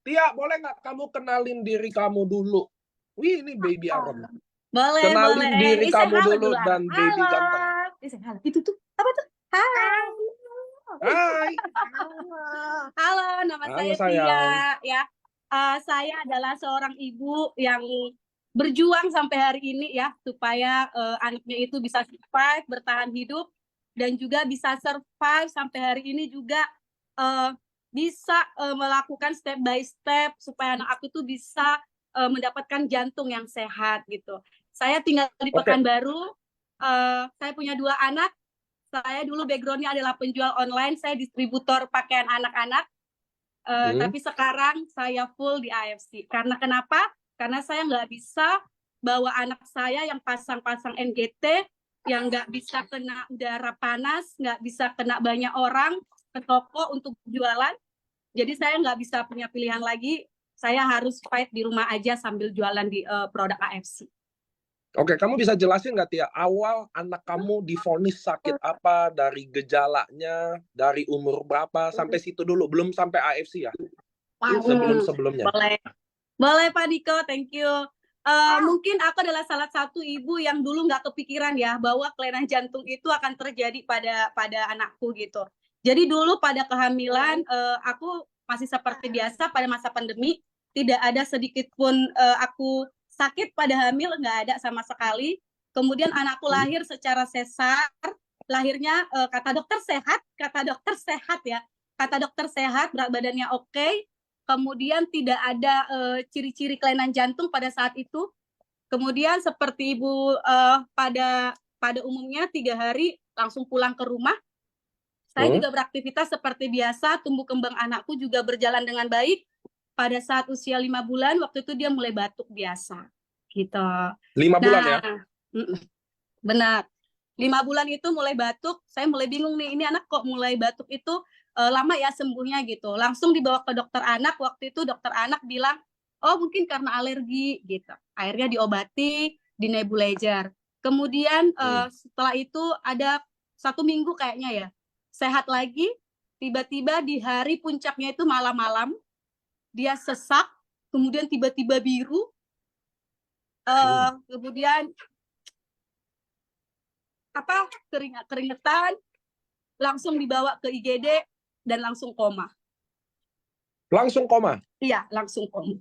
Tia, boleh nggak kamu kenalin diri kamu dulu? Wih, ini baby Aaron. Boleh, Kenalin boleh. diri Say kamu halo dulu dulu, Aaron. dan baby Halo. ganteng. Say halo. Itu tuh, apa tuh? Hai. Hai, Halo, nama halo saya Tia. sayang. Ya, saya adalah seorang ibu yang berjuang sampai hari ini ya, supaya anaknya itu bisa survive, bertahan hidup, dan juga bisa survive sampai hari ini juga eh, bisa melakukan step by step supaya anak aku tuh bisa mendapatkan jantung yang sehat gitu. Saya tinggal di Oke. Pekanbaru. Saya punya 2 anak. Saya dulu backgroundnya adalah penjual online. Saya distributor pakaian anak-anak. Tapi sekarang saya full di AFC. Karena kenapa? Karena saya nggak bisa bawa anak saya yang pasang-pasang NGT, yang nggak bisa kena udara panas, nggak bisa kena banyak orang ke toko untuk jualan. Jadi saya nggak bisa punya pilihan lagi. Saya harus fight di rumah aja sambil jualan di produk AFC. Oke, kamu bisa jelasin nggak Tia, awal anak kamu divonis sakit apa, dari gejalanya, dari umur berapa, sampai situ dulu, belum sampai AFC ya? Sebelum-sebelumnya. Boleh. Boleh Pak Diko, thank you. Mungkin aku adalah salah satu ibu yang dulu nggak kepikiran ya bahwa kelainan jantung itu akan terjadi pada anakku gitu. Jadi dulu pada kehamilan aku masih seperti biasa pada masa pandemi, tidak ada sedikit pun aku sakit pada hamil, nggak ada sama sekali. Kemudian anakku lahir secara sesar, lahirnya kata dokter sehat ya, kata dokter sehat, berat badannya oke. Kemudian tidak ada ciri-ciri kelainan jantung pada saat itu. Kemudian seperti ibu pada umumnya 3 hari langsung pulang ke rumah. Saya juga beraktivitas seperti biasa, tumbuh kembang anakku juga berjalan dengan baik. Pada saat usia 5 bulan, waktu itu dia mulai batuk biasa. Gitu. 5 bulan ya? Benar. 5 bulan itu mulai batuk, saya mulai bingung nih, ini anak kok mulai batuk itu lama ya sembuhnya gitu. Langsung dibawa ke dokter anak, waktu itu dokter anak bilang, oh mungkin karena alergi gitu. Akhirnya diobati, di nebulizer. Kemudian setelah itu ada 1 minggu kayaknya ya, sehat lagi, tiba-tiba di hari puncaknya itu malam-malam, dia sesak, kemudian tiba-tiba biru, kemudian keringetan, langsung dibawa ke IGD dan langsung koma. Langsung koma? Iya, langsung koma.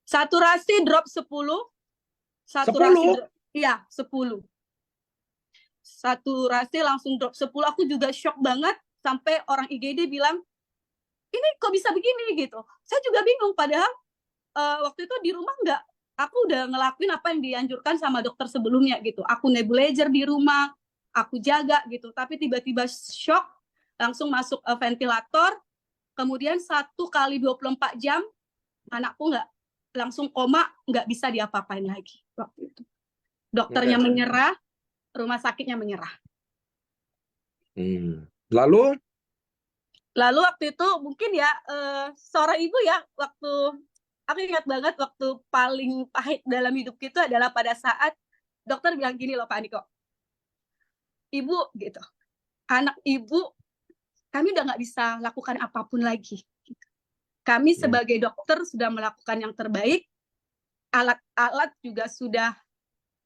Saturasi drop 10. 10? Iya, 10. Saturasi langsung drop 10. Aku juga shock banget sampai orang IGD bilang, ini kok bisa begini gitu. Saya juga bingung, padahal waktu itu di rumah aku udah ngelakuin apa yang dianjurkan sama dokter sebelumnya gitu. Aku nebulizer di rumah, aku jaga gitu. Tapi tiba-tiba shock, langsung masuk ventilator. Kemudian 1 kali 24 jam, anakku langsung koma, nggak bisa diapa-apain lagi waktu itu. Dokternya menyerah, rumah sakitnya menyerah. Lalu waktu itu mungkin ya seorang ibu ya, aku ingat banget waktu paling pahit dalam hidup kita adalah pada saat dokter bilang gini loh Pak Niko, ibu gitu, anak ibu kami udah nggak bisa lakukan apapun lagi. Kami sebagai dokter sudah melakukan yang terbaik, alat-alat juga sudah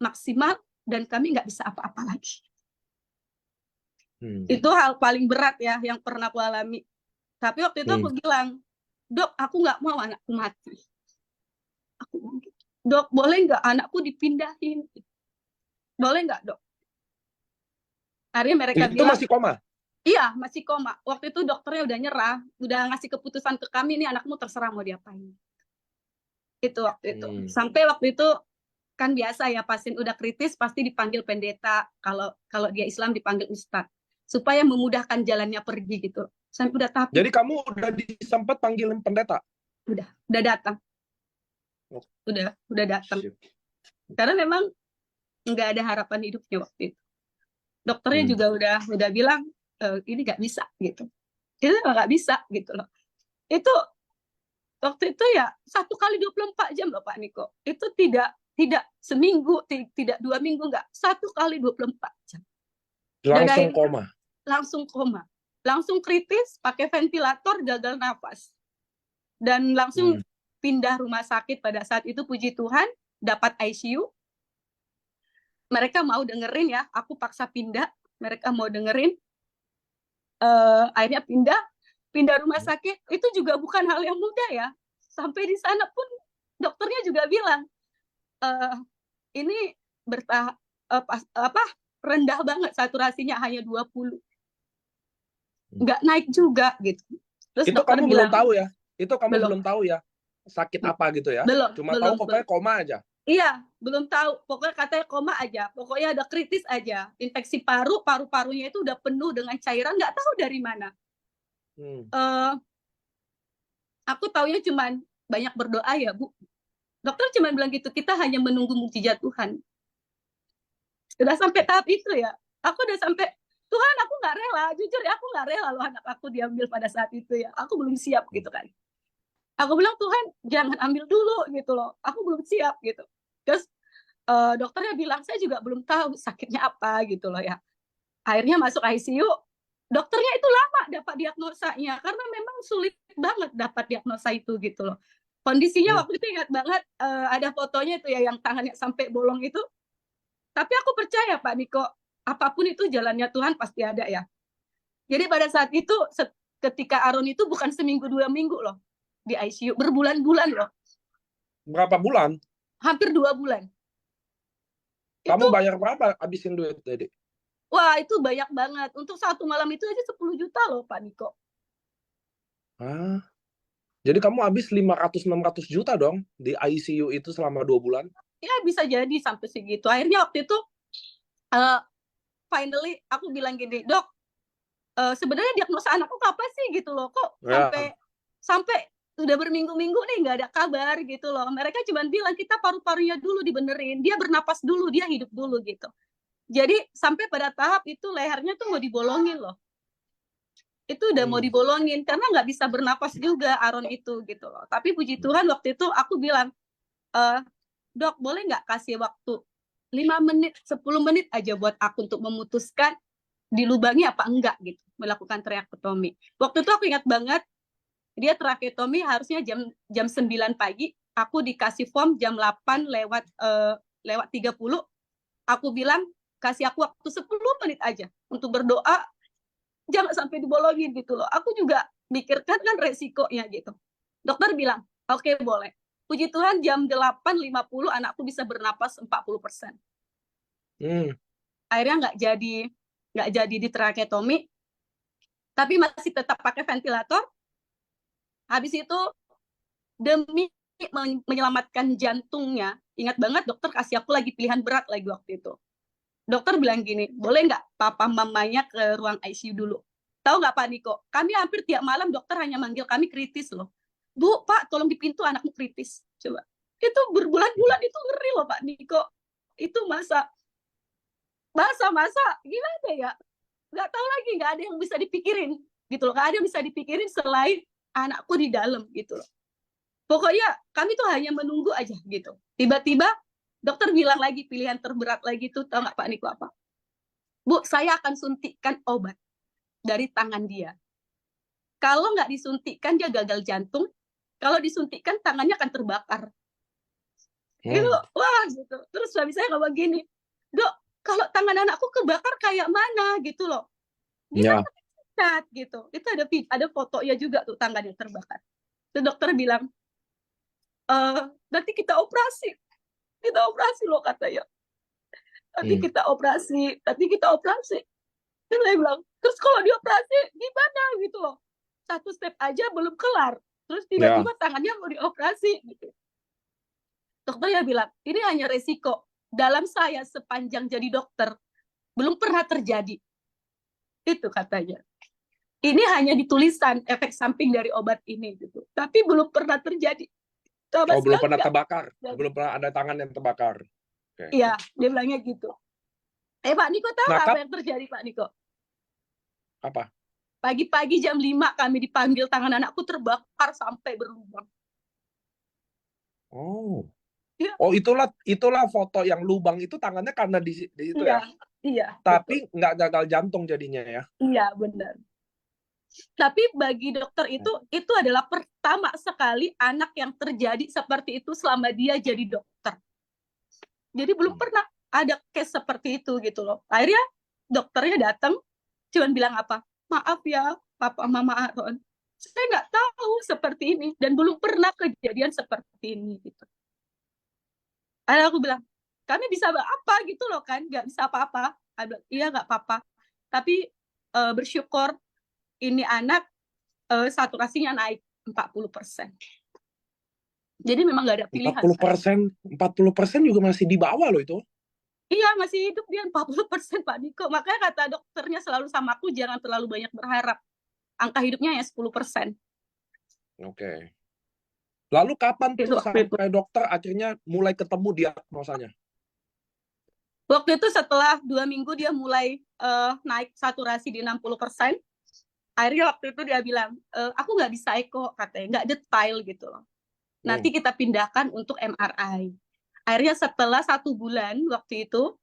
maksimal, dan kami nggak bisa apa-apa lagi. Itu hal paling berat ya yang pernah aku alami. Tapi waktu itu aku bilang, dok, aku nggak mau anakku mati. Aku bilang gitu, dok, boleh nggak anakku dipindahin? Boleh nggak dok? Akhirnya mereka itu bilang, masih koma? iya, masih koma. Waktu itu dokternya udah nyerah, udah ngasih keputusan ke kami, ini anakmu terserah mau diapain. Itu waktu itu. Sampai waktu itu kan biasa ya, pasien udah kritis pasti dipanggil pendeta, kalau dia Islam dipanggil ustadz, supaya memudahkan jalannya pergi gitu. Sampai udah tahap. Jadi kamu udah sempat panggilin pendeta? Udah datang. Udah datang. Karena memang nggak ada harapan hidupnya waktu itu. Dokternya juga udah bilang ini nggak bisa gitu. Itu nggak bisa gitu loh. Itu waktu itu ya 1 kali 24 jam loh Pak Niko. Itu tidak seminggu, tidak 2 minggu, nggak. 1 kali 24 jam. Langsung koma? Langsung koma. Langsung kritis, pakai ventilator, gagal nafas. Dan langsung pindah rumah sakit pada saat itu, puji Tuhan dapat ICU. Mereka mau dengerin ya, aku paksa pindah, mereka mau dengerin. Akhirnya pindah rumah sakit. Itu juga bukan hal yang mudah ya. Sampai di sana pun dokternya juga bilang, ini rendah banget, saturasinya hanya 20. Nggak naik juga gitu. Terus Itu dokter kamu bilang, belum tahu ya? Itu kamu belum. belum tahu ya sakit apa gitu ya? Belum, Cuma belum, tahu pokoknya koma aja. Iya, belum tahu. Pokoknya katanya koma aja. Pokoknya ada kritis aja. Infeksi paru-parunya itu udah penuh dengan cairan, nggak tahu dari mana. Aku taunya cuman banyak berdoa ya, Bu. Dokter cuma bilang gitu, kita hanya menunggu mukjizat Tuhan. Udah sampai tahap itu ya. Aku udah sampai, Tuhan aku nggak rela. Jujur ya, aku nggak rela loh anak aku diambil pada saat itu ya. Aku belum siap gitu kan. Aku bilang, Tuhan jangan ambil dulu gitu loh. Aku belum siap gitu. Terus dokternya bilang, saya juga belum tahu sakitnya apa gitu loh ya. Akhirnya masuk ICU, dokternya itu lama dapat diagnosanya karena memang sulit banget dapat diagnosa itu gitu loh. Kondisinya waktu itu ingat banget, ada fotonya itu ya yang tangannya sampai bolong itu. Tapi aku percaya Pak Niko, apapun itu jalannya Tuhan pasti ada ya. Jadi pada saat itu ketika Aaron itu bukan seminggu 2 minggu loh di ICU, berbulan-bulan loh. Berapa bulan? Hampir 2 bulan. Kamu Itu, bayar berapa habisin duit, Dede? wah itu banyak banget. Untuk 1 malam itu aja 10 juta loh Pak Niko. Jadi kamu habis 500-600 juta dong di ICU itu selama 2 bulan? Ya bisa jadi sampai segitu. Akhirnya waktu itu finally aku bilang gini, Dok, sebenarnya diagnosa anakku apa sih gitu loh, kok sampai udah berminggu-minggu nih nggak ada kabar gitu loh. Mereka cuma bilang kita paru-parunya dulu dibenerin, dia bernapas dulu, dia hidup dulu gitu. Jadi sampai pada tahap itu lehernya tuh mau dibolongin loh. Itu udah mau dibolongin karena nggak bisa bernapas juga Aaron itu gitu loh. Tapi puji Tuhan waktu itu aku bilang, Dok boleh nggak kasih waktu 5 menit, 10 menit aja buat aku untuk memutuskan dilubangi apa enggak gitu, melakukan tracheotomy. Waktu itu aku ingat banget, dia tracheotomy harusnya jam 9 pagi, aku dikasih form jam 8 lewat 30, aku bilang kasih aku waktu 10 menit aja untuk berdoa, jangan sampai dibolongin gitu loh. Aku juga mikirkan kan resikonya gitu. Dokter bilang, oke, boleh. Puji Tuhan jam 8.50 anakku bisa bernapas 40%. Akhirnya nggak jadi di tracheotomy, tapi masih tetap pakai ventilator. Habis itu demi menyelamatkan jantungnya, ingat banget dokter kasih aku lagi pilihan berat lagi waktu itu. Dokter bilang gini, boleh nggak papa mamanya ke ruang ICU dulu? Tahu nggak Pak Niko? Kami hampir tiap malam dokter hanya manggil kami kritis loh. Bu, Pak, tolong di pintu anakmu kritis. Coba. Itu berbulan-bulan itu ngeri loh Pak Niko. Itu masa gimana ya? Nggak tahu lagi, nggak ada yang bisa dipikirin gitu loh. Nggak ada yang bisa dipikirin selain anakku di dalam gitu loh. Pokoknya kami tuh hanya menunggu aja gitu. Tiba-tiba dokter bilang lagi pilihan terberat lagi tuh, tahu nggak Pak Niko apa? Bu, saya akan suntikkan obat dari tangan dia. Kalau nggak disuntikkan dia gagal jantung. Kalau disuntikkan tangannya akan terbakar. Gitu, wah gitu. Terus suami saya ngomong gini, Dok, kalau tangan anakku kebakar kayak mana gitu loh. Gimana gitu. Itu ada fotonya juga tuh tangannya terbakar. Terus dokter bilang, nanti kita operasi loh katanya. Nanti kita operasi. Terus saya bilang, terus kalau dioperasi gimana gitu loh. 1 step aja belum kelar. Terus tiba-tiba tangannya mau dioperasi gitu. Dokternya bilang, ini hanya resiko. Dalam saya sepanjang jadi dokter, belum pernah terjadi. Itu katanya. Ini hanya ditulisan efek samping dari obat ini gitu. Tapi belum pernah terjadi. Belum pernah terbakar. Belum pernah ada tangan yang terbakar. Iya, dia bilangnya gitu. Pak Niko tahu apa yang terjadi Pak Niko? Apa? Pagi-pagi jam 5 kami dipanggil, tangan anakku terbakar sampai berlubang. Ya. Oh, itulah foto yang lubang itu tangannya karena di itu ya. Iya. Tapi nggak gagal jantung jadinya ya. Iya, benar. Tapi bagi dokter itu adalah pertama sekali anak yang terjadi seperti itu selama dia jadi dokter. Jadi belum pernah ada case seperti itu gitu loh. Akhirnya dokternya datang, cuman bilang apa? Maaf ya, Papa Mama Aaron, saya nggak tahu seperti ini dan belum pernah kejadian seperti ini gitu. Akhirnya aku bilang, kami bisa apa gitu loh kan? Nggak bisa apa-apa. Iya nggak apa-apa. Tapi bersyukur ini anak saturasinya naik 40%. Jadi memang nggak ada pilihan. 40% juga masih di bawah loh itu. Iya, masih hidup dia 40% Pak Niko. Makanya kata dokternya selalu sama aku, jangan terlalu banyak berharap. Angka hidupnya ya 10%. Oke. Lalu kapan tuh Waktu sampai dokter akhirnya mulai ketemu diagnosanya? Waktu itu setelah 2 minggu dia mulai naik saturasi di 60%. Akhirnya waktu itu dia bilang, aku nggak bisa eko, katanya, nggak detail gitu loh. Nanti kita pindahkan untuk MRI. Akhirnya setelah 1 bulan waktu itu,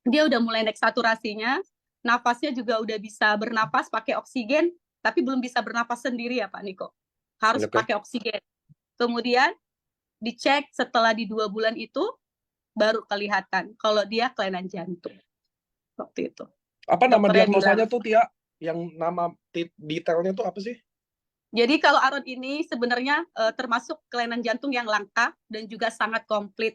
dia udah mulai naik saturasinya, nafasnya juga udah bisa bernapas pakai oksigen, tapi belum bisa bernapas sendiri ya Pak Niko. Harus pakai oksigen. Kemudian dicek setelah di 2 bulan itu, baru kelihatan kalau dia kelainan jantung. Waktu itu. Apa nama diagnosanya tuh, Tia? Yang nama detailnya tuh apa sih? Jadi kalau Aaron ini sebenarnya termasuk kelainan jantung yang langka dan juga sangat komplit.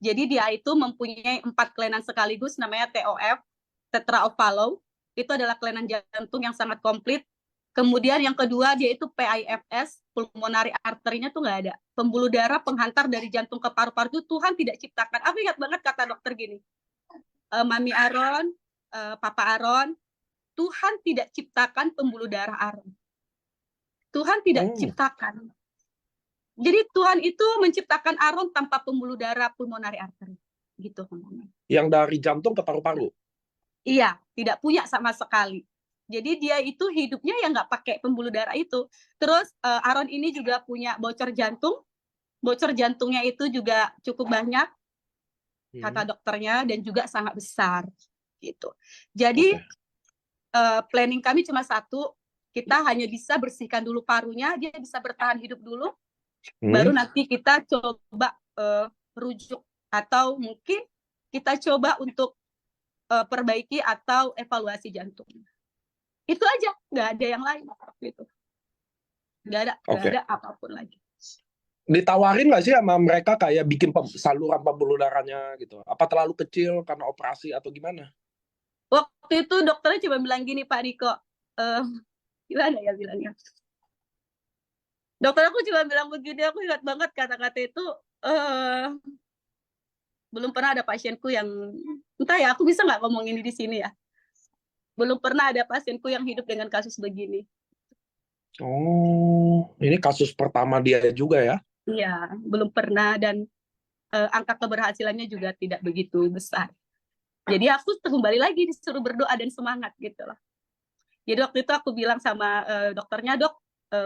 Jadi dia itu mempunyai 4 kelainan sekaligus, namanya TOF, tetra ovalo. Itu adalah kelainan jantung yang sangat komplit. Kemudian yang kedua dia itu PIFS, pulmonary arterinya tuh nggak ada. Pembuluh darah penghantar dari jantung ke paru-paru itu Tuhan tidak ciptakan. Aku ingat banget kata dokter gini, Mami Aaron, Papa Aaron, Tuhan tidak ciptakan pembuluh darah Aaron. Tuhan tidak ciptakan. Jadi Tuhan itu menciptakan Aaron tanpa pembuluh darah pulmonary artery. Gitu. Yang dari jantung ke paru-paru? Iya, tidak punya sama sekali. Jadi dia itu hidupnya ya nggak pakai pembuluh darah itu. Terus Aaron ini juga punya bocor jantung. Bocor jantungnya itu juga cukup banyak, kata dokternya, dan juga sangat besar. Gitu. Jadi planning kami cuma satu, kita hanya bisa bersihkan dulu parunya, dia bisa bertahan hidup dulu, baru nanti kita coba rujuk atau mungkin kita coba untuk perbaiki atau evaluasi jantung. Itu aja, nggak ada yang lain gitu. Nggak ada apapun lagi. Ditawarin nggak sih sama mereka kayak bikin saluran pembuluh darahnya gitu? Apa terlalu kecil karena operasi atau gimana? Waktu itu dokternya cuma bilang gini, Pak Riko, gimana ya bilangnya? Dokter aku cuma bilang begini, aku ingat banget kata-kata itu, belum pernah ada pasienku yang, entah ya, aku bisa nggak ngomong ini di sini ya? Belum pernah ada pasienku yang hidup dengan kasus begini. Oh, ini kasus pertama dia juga ya? Iya, belum pernah, dan angka keberhasilannya juga tidak begitu besar. Jadi aku kembali lagi disuruh berdoa dan semangat gitu loh. Jadi waktu itu aku bilang sama dokternya, dok,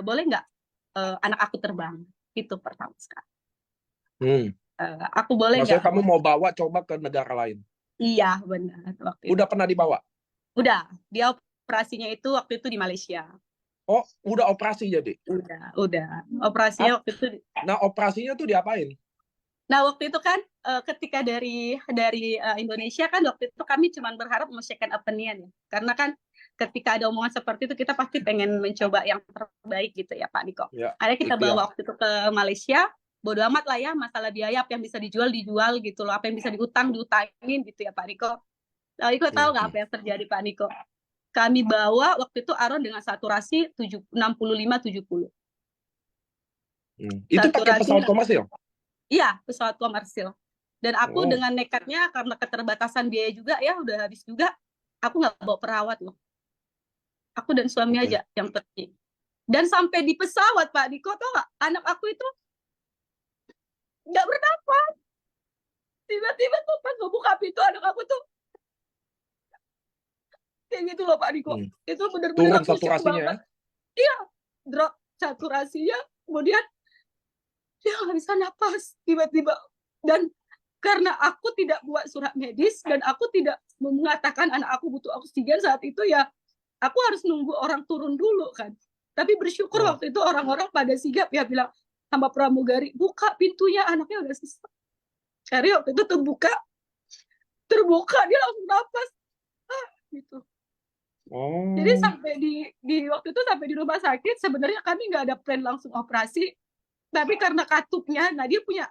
boleh nggak anak aku terbang? Itu pertama sekali. Aku boleh nggak? Maksudnya kamu mau bawa coba ke negara lain? Iya, benar. Waktu udah itu. Pernah dibawa? Udah. Dia operasinya itu waktu itu di Malaysia. Oh, udah operasi jadi? Udah. Operasinya waktu itu. Nah, operasinya tuh diapain? Nah, waktu itu kan ketika dari Indonesia kan waktu itu kami cuma berharap mau second opinion ya. Karena kan ketika ada omongan seperti itu kita pasti pengen mencoba yang terbaik gitu ya Pak Niko. Ya, akhirnya kita bawa waktu itu ke Malaysia, bodo amat lah ya, masalah biaya, apa yang bisa dijual gitu loh, apa yang bisa diutangin gitu ya Pak Niko. Pak Niko tahu nggak apa yang terjadi Pak Niko? Kami bawa waktu itu Aaron dengan saturasi 65-70. Itu pakai pesawat komersil? Iya, pesawat komersil. Dan aku dengan nekatnya karena keterbatasan biaya juga ya, udah habis juga, aku nggak bawa perawat loh. Aku dan suami aja yang pergi. Dan sampai di pesawat Pak Niko, tau nggak, anak aku itu nggak bernafas. Tiba-tiba tuh pas buka pintu, anak aku tuh kayak gitu loh Pak Niko. Itu benar-benar turun saturasinya ya? Iya, drop saturasinya, kemudian dia nggak bisa napas tiba-tiba. Dan karena aku tidak buat surat medis dan aku tidak mengatakan anak aku butuh oksigen saat itu ya, aku harus nunggu orang turun dulu kan. Tapi bersyukur waktu itu orang-orang pada sigap ya, bilang sama pramugari, buka pintunya, anaknya udah selesai. Karena waktu itu terbuka dia langsung napas gitu. Jadi sampai di waktu itu sampai di rumah sakit sebenarnya kami nggak ada plan langsung operasi, tapi karena katupnya, nah dia punya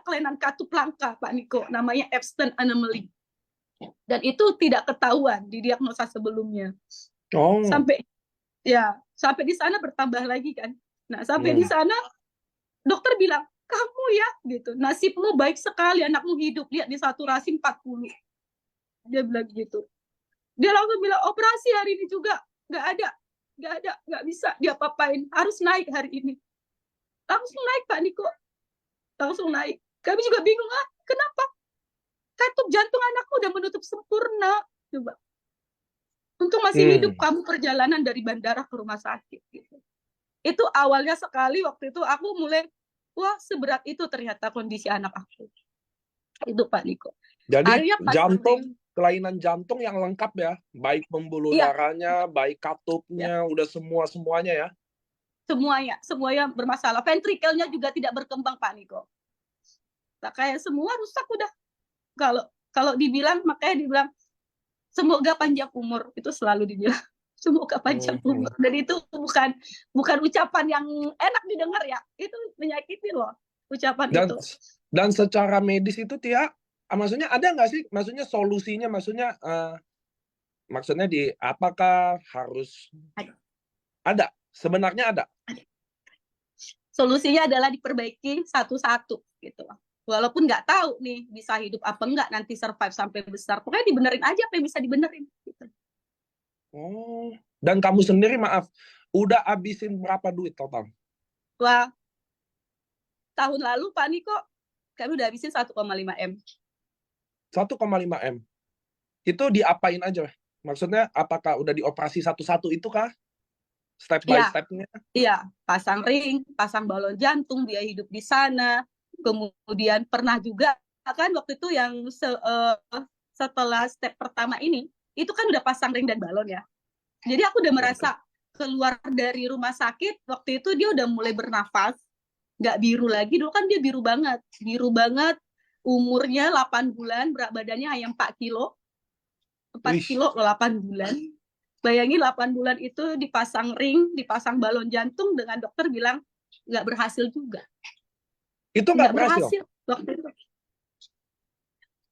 kelainan katup langka Pak Niko, namanya Epstein anomaly, dan itu tidak ketahuan di diagnosa sebelumnya. Sampai di sana bertambah lagi kan. Nah sampai di sana dokter bilang, kamu ya gitu, nasibmu baik sekali, anakmu hidup, lihat di saturasi 40. Dia bilang gitu. Dia langsung bilang, operasi hari ini juga nggak bisa diapa-apain, harus naik hari ini. Langsung naik Pak Niko, langsung naik. Kami juga bingung, kenapa? Katup jantung anakku udah menutup sempurna. Coba, untung masih hidup, kamu perjalanan dari bandara ke rumah sakit gitu. Itu awalnya sekali waktu itu aku mulai, wah seberat itu ternyata kondisi anak aku. Itu Pak Niko. Jadi jantung, kelainan jantung yang lengkap ya, baik pembuluh darahnya, baik katupnya, udah semuanya ya. Semuanya bermasalah. Ventrikelnya juga tidak berkembang Pak Niko. Nah, kayak semua rusak udah. Kalau dibilang, makanya dibilang semoga panjang umur, itu selalu dibilang. Semoga panjang umur. Dan itu bukan ucapan yang enak didengar ya. Itu menyakiti loh ucapan itu. Dan secara medis itu Tia, maksudnya ada nggak sih, maksudnya solusinya, maksudnya apakah harus ada? Sebenarnya ada. Solusinya adalah diperbaiki satu-satu gitu. Walaupun nggak tahu nih bisa hidup apa enggak, nanti survive sampai besar, pokoknya dibenerin aja apa yang bisa dibenerin gitu. Dan kamu sendiri, maaf, udah habisin berapa duit total? Wah, tahun lalu Pak Niko kami udah habisin 1,5 M. 1,5 M. Itu diapain aja? Maksudnya apakah udah dioperasi satu-satu itu kah? Step by step-nya? Iya, pasang ring, pasang balon jantung, dia hidup di sana. Kemudian pernah juga kan waktu itu yang setelah step pertama ini, itu kan udah pasang ring dan balon ya. Jadi aku udah merasa keluar dari rumah sakit, waktu itu dia udah mulai bernafas, nggak biru lagi. Dulu kan dia biru banget, umurnya 8 bulan, berat badannya hanya 4 kilo, 4 kilo 8 bulan. Bayangin 8 bulan itu dipasang ring, dipasang balon jantung, dengan dokter bilang nggak berhasil juga. Itu nggak berhasil? Waktu itu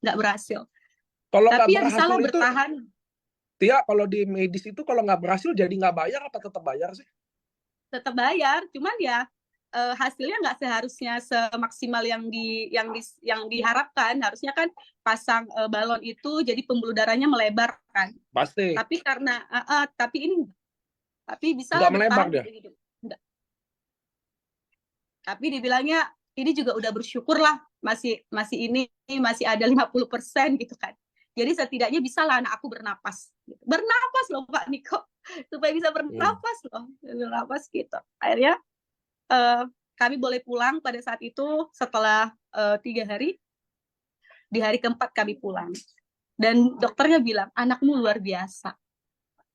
nggak berhasil. Kalau tapi yang berhasil salah itu, bertahan. Tia, kalau di medis itu kalau nggak berhasil jadi nggak bayar apa tetap bayar sih? Tetap bayar, cuman ya hasilnya nggak seharusnya semaksimal yang diharapkan. Harusnya kan pasang balon itu jadi pembuluh darahnya melebar kan. Pasti. Tapi karena bisa nggak melebar dia. Enggak. Tapi dibilangnya ini juga udah bersyukur lah, masih ada 50% gitu kan. Jadi setidaknya bisa lah anak aku bernapas loh Pak Niko, supaya bisa bernapas loh, bernapas gitu. Akhirnya kami boleh pulang pada saat itu setelah 3 hari. Di hari keempat kami pulang dan dokternya bilang, anakmu luar biasa.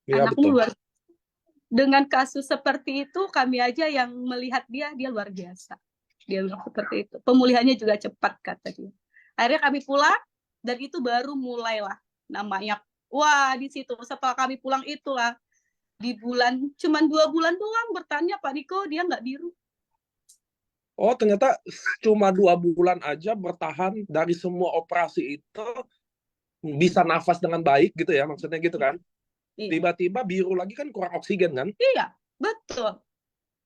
Anakmu luar biasa. Dengan kasus seperti itu, kami aja yang melihat dia luar biasa. Dia bilang seperti itu. Pemulihannya juga cepat kata dia. Akhirnya kami pulang dan itu baru mulailah namanya. Wah, di situ setelah kami pulang itulah di bulan, cuman 2 bulan doang bertanya Pak Niko, dia nggak biru. Oh, ternyata cuma 2 bulan aja bertahan dari semua operasi itu, bisa nafas dengan baik gitu ya, maksudnya gitu kan? Tiba-tiba biru lagi kan, kurang oksigen kan? Iya, betul.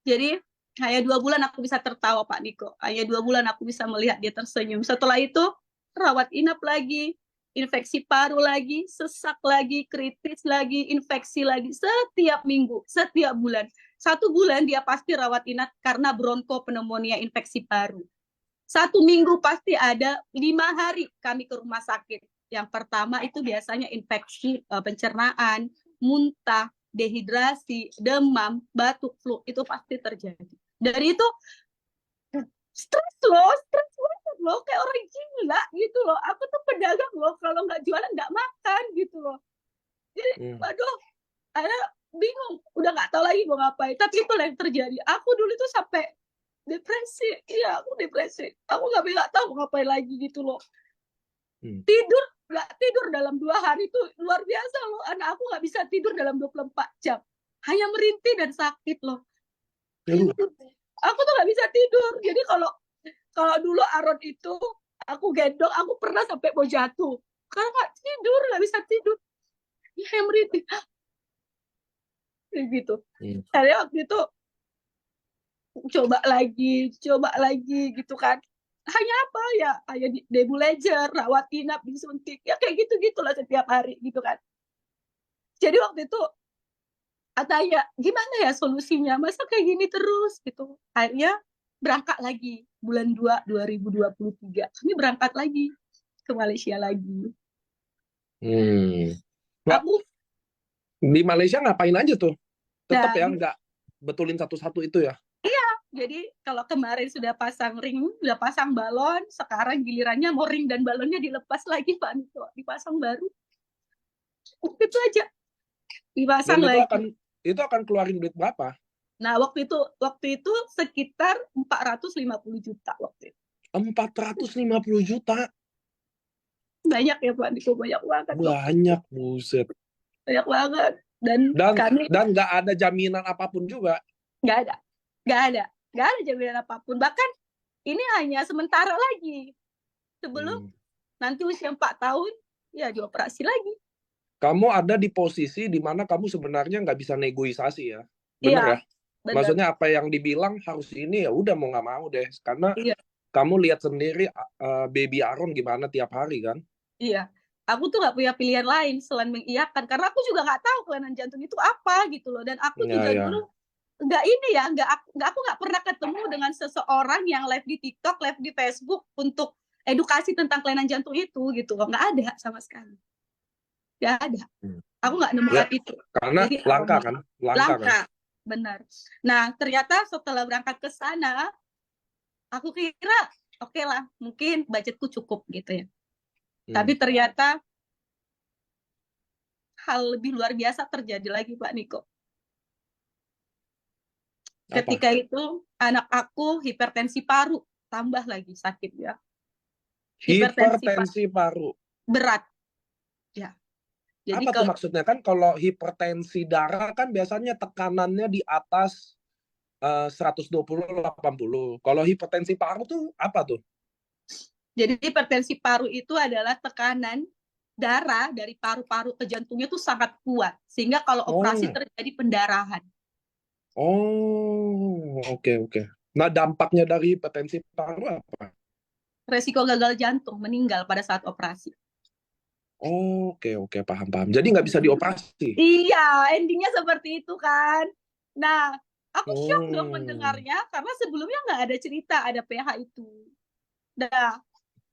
Jadi hanya 2 bulan aku bisa tertawa Pak Niko. Hanya 2 bulan aku bisa melihat dia tersenyum. Setelah itu rawat inap lagi, infeksi paru lagi, sesak lagi, kritis lagi, infeksi lagi, setiap minggu, setiap bulan. 1 bulan dia pasti rawat inap karena bronkopneumonia, infeksi paru. 1 minggu pasti ada 5 hari kami ke rumah sakit. Yang pertama itu biasanya infeksi pencernaan, muntah, dehidrasi, demam, batuk, flu, itu pasti terjadi. Dari itu stres banget loh, kayak orang gila gitu loh. Aku tuh pedagang loh, kalau nggak jualan nggak makan gitu loh. Jadi, waduh, Akhirnya bingung, udah nggak tahu lagi mau ngapain. Tapi itulah yang terjadi. Aku dulu tuh sampai depresi. Iya, aku depresi. Aku nggak tahu mau ngapain lagi gitu loh. Tidur, nggak tidur dalam 2 hari itu luar biasa loh. Anak aku nggak bisa tidur dalam 24 jam. Hanya merintih dan sakit loh. Aku tuh nggak bisa tidur. Jadi kalau dulu Aron itu aku gendong, aku pernah sampai mau jatuh. Karena nggak bisa tidur. Ya merintih. Gitu. Akhirnya waktu itu coba lagi gitu kan. Hanya apa ya, kayak nebulizer, rawat inap, disuntik, ya kayak gitu-gitulah setiap hari gitu kan. Jadi waktu itu tanya, gimana ya solusinya? Masa kayak gini terus gitu. Akhirnya berangkat lagi bulan 2 2023. Kami berangkat lagi ke Malaysia lagi. Aku di Malaysia ngapain aja tuh? Tetap ya nah, nggak betulin satu-satu itu ya? iya, jadi kalau kemarin sudah pasang ring, sudah pasang balon, sekarang gilirannya mau ring dan balonnya dilepas lagi Pak Niko, dipasang baru. Itu aja. Dipasang Dan lagi. itu akan keluarin duit berapa? Nah, waktu itu sekitar 450 juta waktu itu. 450 juta. Banyak ya Pak Niko, banyak banget. Banyak, buset. Banyak banget. Dan nggak ada jaminan apapun juga. Nggak ada jaminan apapun. Bahkan ini hanya sementara lagi. Sebelum nanti usia 4 tahun, ya dioperasi lagi. Kamu ada di posisi di mana kamu sebenarnya nggak bisa negosiasi ya, bener ya? Bener. Maksudnya apa yang dibilang harus ini, ya udah mau nggak mau deh, karena kamu lihat sendiri baby Aron gimana tiap hari kan? Iya, aku tuh nggak punya pilihan lain selain mengiyakan, karena aku juga nggak tahu kelainan jantung itu apa gitu loh, dan aku juga dulu aku nggak pernah ketemu dengan seseorang yang live di TikTok, live di Facebook untuk edukasi tentang kelainan jantung itu gitu loh, nggak ada sama sekali. Nggak ada. Aku nggak nemukan itu. Karena jadi, langka kan? Langka kan? Benar. Nah, ternyata setelah berangkat ke sana, aku kira oke lah, mungkin budgetku cukup gitu ya. Tapi ternyata hal lebih luar biasa terjadi lagi Pak Niko. Ketika itu anak aku hipertensi paru, tambah lagi sakit ya. Hipertensi paru. Berat. Ya. Jadi apa tuh maksudnya? Kan kalau hipertensi darah kan biasanya tekanannya di atas 120/80. Kalau hipertensi paru tuh apa tuh? Jadi hipertensi paru itu adalah tekanan darah dari paru-paru ke jantungnya tuh sangat kuat, sehingga kalau operasi terjadi pendarahan. Oke. Nah, dampaknya dari hipertensi paru apa? Resiko gagal jantung, meninggal pada saat operasi. Oke, paham. Jadi nggak bisa dioperasi? Iya, endingnya seperti itu kan. Nah, aku shock dong mendengarnya, karena sebelumnya nggak ada cerita ada PH itu. Nah,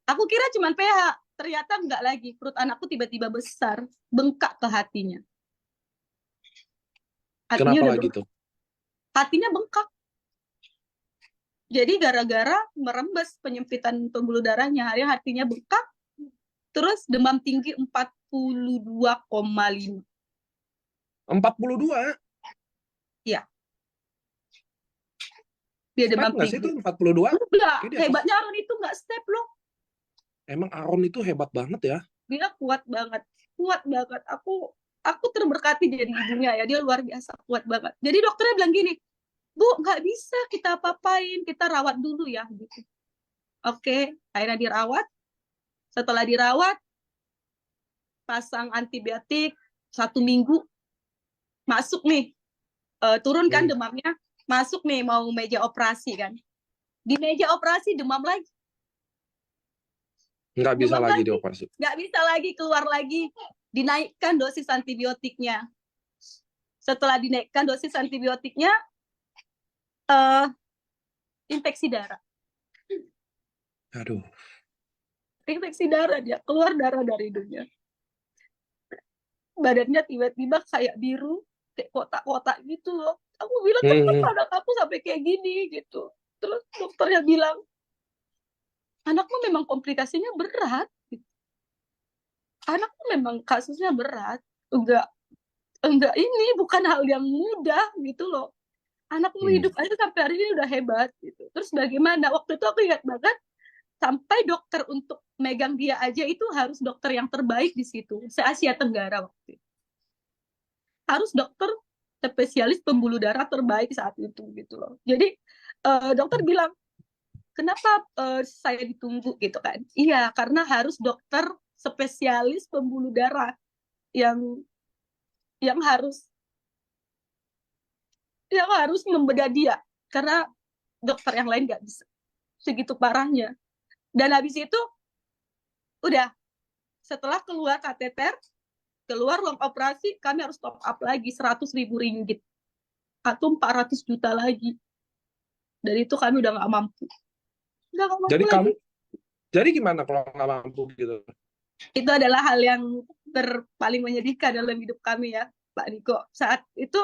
aku kira cuma PH, ternyata nggak lagi. Perut anakku tiba-tiba besar, bengkak ke hatinya. Kenapa lagi tuh? Hatinya bengkak. Jadi gara-gara merembes penyempitan pembuluh darahnya, hatinya bengkak, terus demam tinggi 42,5. 42? Iya. Dia demam tinggi. Step nggak sih itu 42? Enggak, hebatnya Aron itu nggak step loh. Emang Aron itu hebat banget ya? Dia kuat banget. Aku terberkati jadi ibunya ya, dia luar biasa kuat banget. Jadi dokternya bilang gini, Bu, nggak bisa kita apa-apain, kita rawat dulu ya. Gitu. Oke, akhirnya dirawat. Setelah dirawat, pasang antibiotik 1 minggu, masuk nih, turunkan demamnya, masuk nih mau meja operasi kan. Di meja operasi demam lagi. Nggak bisa lagi dioperasi. Nggak bisa lagi, keluar lagi. Dinaikkan dosis antibiotiknya. Setelah dinaikkan dosis antibiotiknya, infeksi darah. Aduh. Infeksi darah, dia keluar darah dari hidungnya. Badannya tiba-tiba kayak biru, kayak kotak-kotak gitu loh. Aku bilang, kenapa anak aku sampai kayak gini gitu. Terus dokternya bilang, anakmu memang komplikasinya berat. Gitu. Anakmu memang kasusnya berat. Enggak. enggak, ini bukan hal yang mudah gitu loh. Anakmu hidup aja sampai hari ini udah hebat gitu. Terus bagaimana? Waktu itu aku ingat banget, sampai dokter untuk megang dia aja itu harus dokter yang terbaik di situ, se-Asia Tenggara waktu itu. Harus dokter spesialis pembuluh darah terbaik saat itu gitu loh. Jadi dokter bilang, kenapa saya ditunggu gitu kan? Iya, karena harus dokter spesialis pembuluh darah yang yang harus membedah dia, karena dokter yang lain nggak bisa, segitu parahnya. Dan habis itu udah, setelah keluar kateter, keluar ruang operasi, kami harus top up lagi 100.000 ringgit atau 400 juta lagi. Dan itu kami udah nggak mampu. Jadi gimana kalau nggak mampu gitu? Itu adalah hal yang paling menyedihkan dalam hidup kami ya, Pak Niko. Saat itu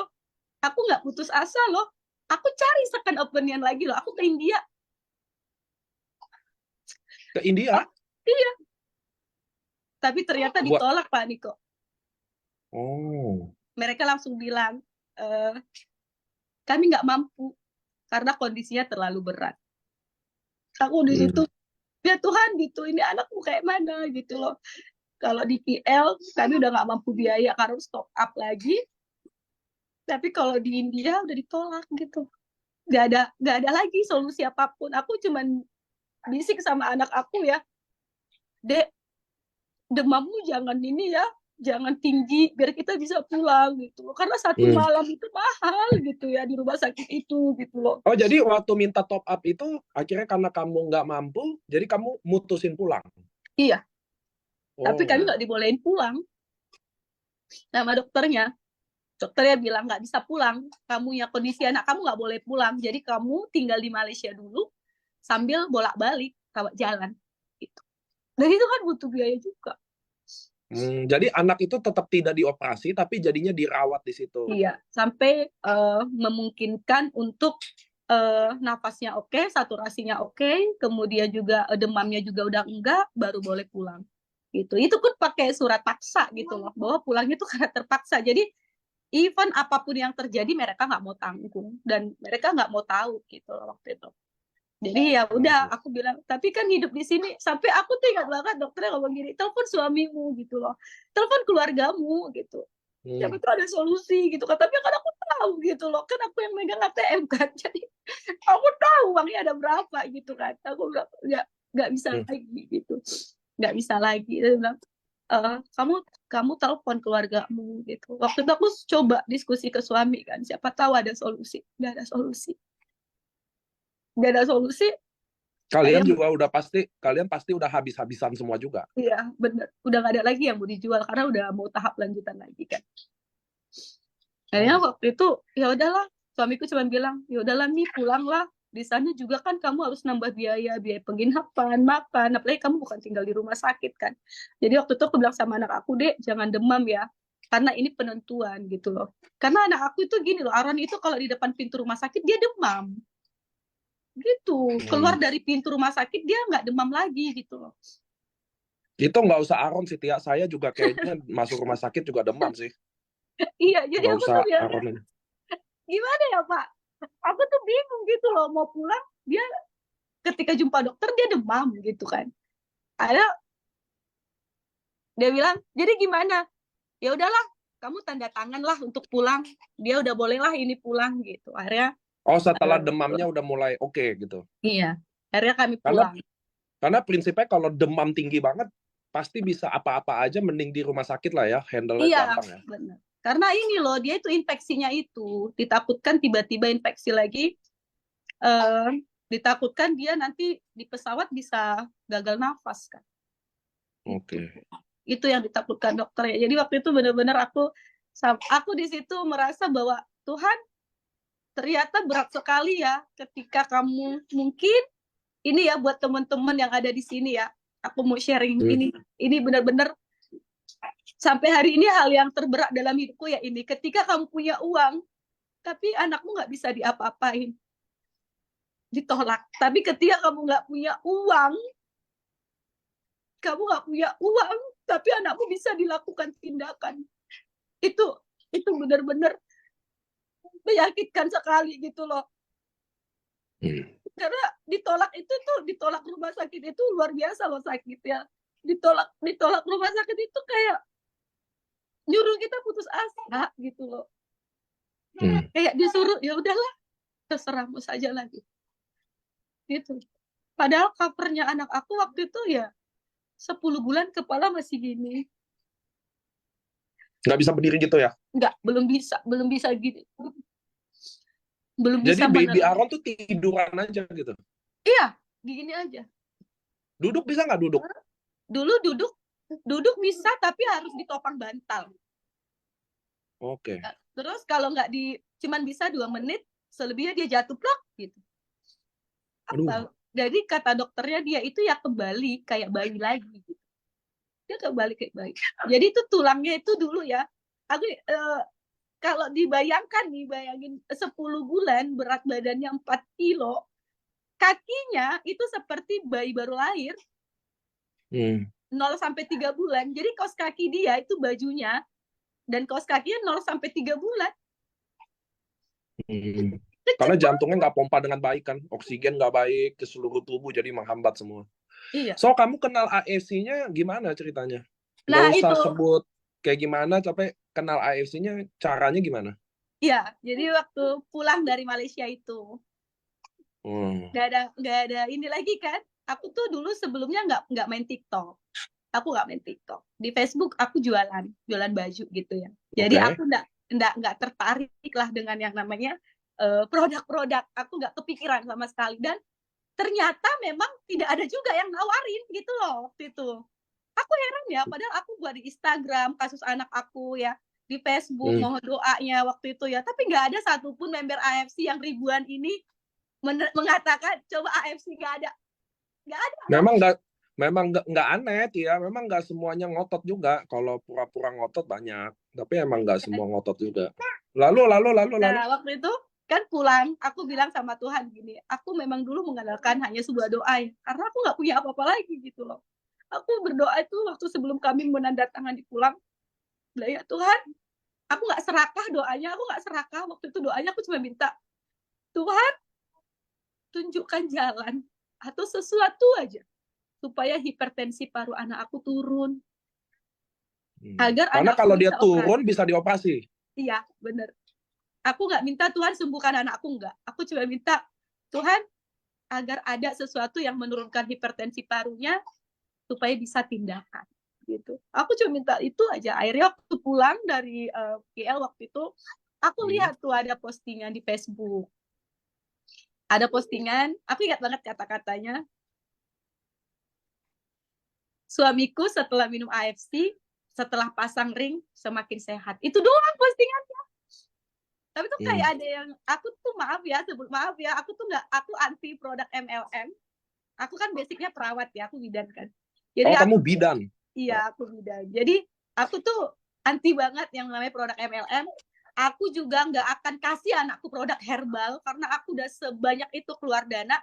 aku nggak putus asa loh. Aku cari second opinion lagi loh. Aku ke India. Ke India? Iya. Tapi ternyata ditolak, Pak Niko. Oh. Mereka langsung bilang, kami nggak mampu karena kondisinya terlalu berat. Aku di situ, ya Tuhan gitu, ini anakmu kayak mana gitu loh. Kalau di KL kami udah nggak mampu biaya karena harus top up lagi. Tapi kalau di India udah ditolak gitu. Nggak ada lagi solusi apapun. Aku cuman bisik sama anak aku ya, Dek, demammu jangan ini ya, jangan tinggi biar kita bisa pulang gitu loh. Karena satu malam itu mahal gitu ya di rumah sakit itu gitu loh. Oh, jadi waktu minta top up itu akhirnya karena kamu nggak mampu, jadi kamu mutusin pulang? Iya. Tapi kami nggak dibolehin pulang sama dokternya. Dokternya bilang nggak bisa pulang, kamu ya kondisi anak kamu nggak boleh pulang, jadi kamu tinggal di Malaysia dulu sambil bolak-balik rawat jalan gitu. Dan itu kan butuh biaya juga. Jadi anak itu tetap tidak dioperasi tapi jadinya dirawat di situ. Iya, sampai memungkinkan untuk nafasnya oke, saturasinya oke, kemudian juga demamnya juga udah enggak, baru boleh pulang gitu. Itu pun pakai surat paksa gitu loh, bahwa pulangnya itu karena terpaksa. Jadi even apapun yang terjadi mereka nggak mau tanggung dan mereka nggak mau tahu gitu loh waktu itu. Jadi ya udah, aku bilang, tapi kan hidup di sini, sampai aku tuh ingat banget dokternya ngomong gini, telepon suamimu gitu loh, telepon keluargamu gitu, siapa tuh ada solusi gitu kan. Tapi kan aku tahu gitu loh, kan aku yang megang ATM kan, jadi aku tahu uangnya ada berapa gitu kan. Aku nggak bisa lagi gitu, nggak bisa lagi. Dia bilang, kamu telepon keluargamu gitu. Waktu itu aku coba diskusi ke suami kan, siapa tahu ada solusi. Nggak ada solusi. Nggak ada solusi. Kalian juga kalian pasti udah habis-habisan semua juga. Iya, benar. Udah nggak ada lagi yang mau dijual karena udah mau tahap lanjutan lagi kan. Akhirnya waktu itu ya udahlah, suamiku cuma bilang, ya udahlah Mi, pulanglah. Di sana juga kan kamu harus nambah biaya penginapan, makan, apalagi kamu bukan tinggal di rumah sakit kan. Jadi waktu itu aku bilang sama anak aku, Dek, jangan demam ya, karena ini penentuan gitu loh. Karena anak aku itu gini loh, Aron itu kalau di depan pintu rumah sakit dia demam. Gitu, keluar dari pintu rumah sakit dia nggak demam lagi gitu loh. Itu nggak usah Aron sih, Tia. Saya juga kayaknya masuk rumah sakit juga demam sih. Iya, jadi nggak aku usah tuh ya, Aron. gimana ya Pak? Aku tuh bingung gitu loh, mau pulang dia ketika jumpa dokter dia demam gitu kan. Ada dia bilang, jadi gimana? Ya udahlah, kamu tanda tangan lah untuk pulang. Dia udah bolehlah ini pulang gitu. Akhirnya setelah demamnya udah mulai oke gitu. Iya, akhirnya kami pulang. Karena prinsipnya kalau demam tinggi banget pasti bisa apa-apa aja, mending di rumah sakit lah ya, handle-nya gampang ya. Benar. Karena ini loh, dia itu infeksinya itu ditakutkan tiba-tiba infeksi lagi, ditakutkan dia nanti di pesawat bisa gagal nafas kan. Oke. Itu yang ditakutkan dokter ya. Jadi waktu itu benar-benar aku di situ merasa bahwa Tuhan, ternyata berat sekali ya ketika kamu mungkin ini ya buat teman-teman yang ada di sini ya. Aku mau sharing ini benar-benar sampai hari ini hal yang terberat dalam hidupku ya ini. Ketika kamu punya uang, tapi anakmu nggak bisa diapa-apain, ditolak. Tapi ketika kamu nggak punya uang, tapi anakmu bisa dilakukan tindakan. Itu Itu benar-benar menyakitkan sekali gitu loh. Karena ditolak rumah sakit itu luar biasa loh sakitnya. Ditolak rumah sakit itu kayak nyuruh kita putus asa gitu loh. Kayak disuruh ya udahlah terserahmu saja lagi. Gitu. Padahal covernya anak aku waktu itu ya 10 bulan kepala masih gini. Nggak bisa berdiri gitu ya? Nggak, belum bisa gitu. Belum Jadi bisa baby bener. Aaron tuh tiduran aja gitu? Iya, gini aja. Duduk bisa nggak duduk? Dulu duduk bisa tapi harus ditopang bantal. Oke. Terus kalau nggak cuman bisa 2 menit, selebihnya dia jatuh plok gitu. Aduh. Jadi kata dokternya dia itu ya kembali kayak bayi lagi gitu. Dia kembali kayak bayi. Jadi itu tulangnya itu dulu ya. Aku kalau bayangin 10 bulan berat badannya 4 kilo, kakinya itu seperti bayi baru lahir. 0 sampai 3 bulan. Jadi kaos kaki dia itu bajunya dan kaos kakinya 0 sampai 3 bulan. Karena jantungnya nggak pompa dengan baik kan, oksigen nggak baik ke seluruh tubuh, jadi menghambat semua. Iya. So, kamu kenal AFC-nya gimana ceritanya? Nah, nggak usah itu. sebut kayak gimana, tapi kenal AFC-nya caranya gimana? Iya, jadi waktu pulang dari Malaysia itu. Nggak ada ini lagi kan. Aku tuh dulu sebelumnya nggak main TikTok. Aku nggak main TikTok. Di Facebook aku jualan baju gitu ya. Jadi aku nggak tertarik lah dengan yang namanya produk-produk. Aku nggak kepikiran sama sekali. Dan ternyata memang tidak ada juga yang nawarin gitu loh waktu itu. Aku heran ya, padahal aku buat di Instagram kasus anak aku ya, di Facebook mohon doanya waktu itu ya, tapi nggak ada satupun member AFC yang ribuan ini mengatakan coba AFC. Nggak ada. Memang nggak aneh ya, memang nggak semuanya ngotot juga. Kalau pura-pura ngotot banyak, tapi emang nggak semua ngotot juga. Lalu. Nah, waktu itu kan pulang, aku bilang sama Tuhan gini, aku memang dulu mengandalkan hanya sebuah doa ya, karena aku nggak punya apa-apa lagi gitu loh. Aku berdoa itu waktu sebelum kami menandatangani pulang, ya Tuhan, aku nggak serakah doanya, aku nggak serakah. Waktu itu doanya aku cuma minta, Tuhan, tunjukkan jalan atau sesuatu aja supaya hipertensi paru anak aku turun. Karena kalau dia turun bisa dioperasi. Iya, benar. Aku nggak minta Tuhan sembuhkan anakku, nggak. Aku cuma minta Tuhan agar ada sesuatu yang menurunkan hipertensi parunya supaya bisa tindakan gitu. Aku cuma minta itu aja. Akhirnya waktu pulang dari KL waktu itu, aku lihat tuh ada postingan di Facebook. Ada postingan, aku ingat banget kata-katanya. Suamiku setelah minum AFC, setelah pasang ring semakin sehat. Itu doang postingannya. Tapi tuh kayak ada yang, aku tuh maaf ya, aku tuh nggak, aku anti produk MLM. Aku kan basicnya perawat ya, aku bidan kan. Jadi kamu bidan? Iya, aku bidan. Jadi aku tuh anti banget yang namanya produk MLM. Aku juga nggak akan kasih anakku produk herbal karena aku udah sebanyak itu keluar dana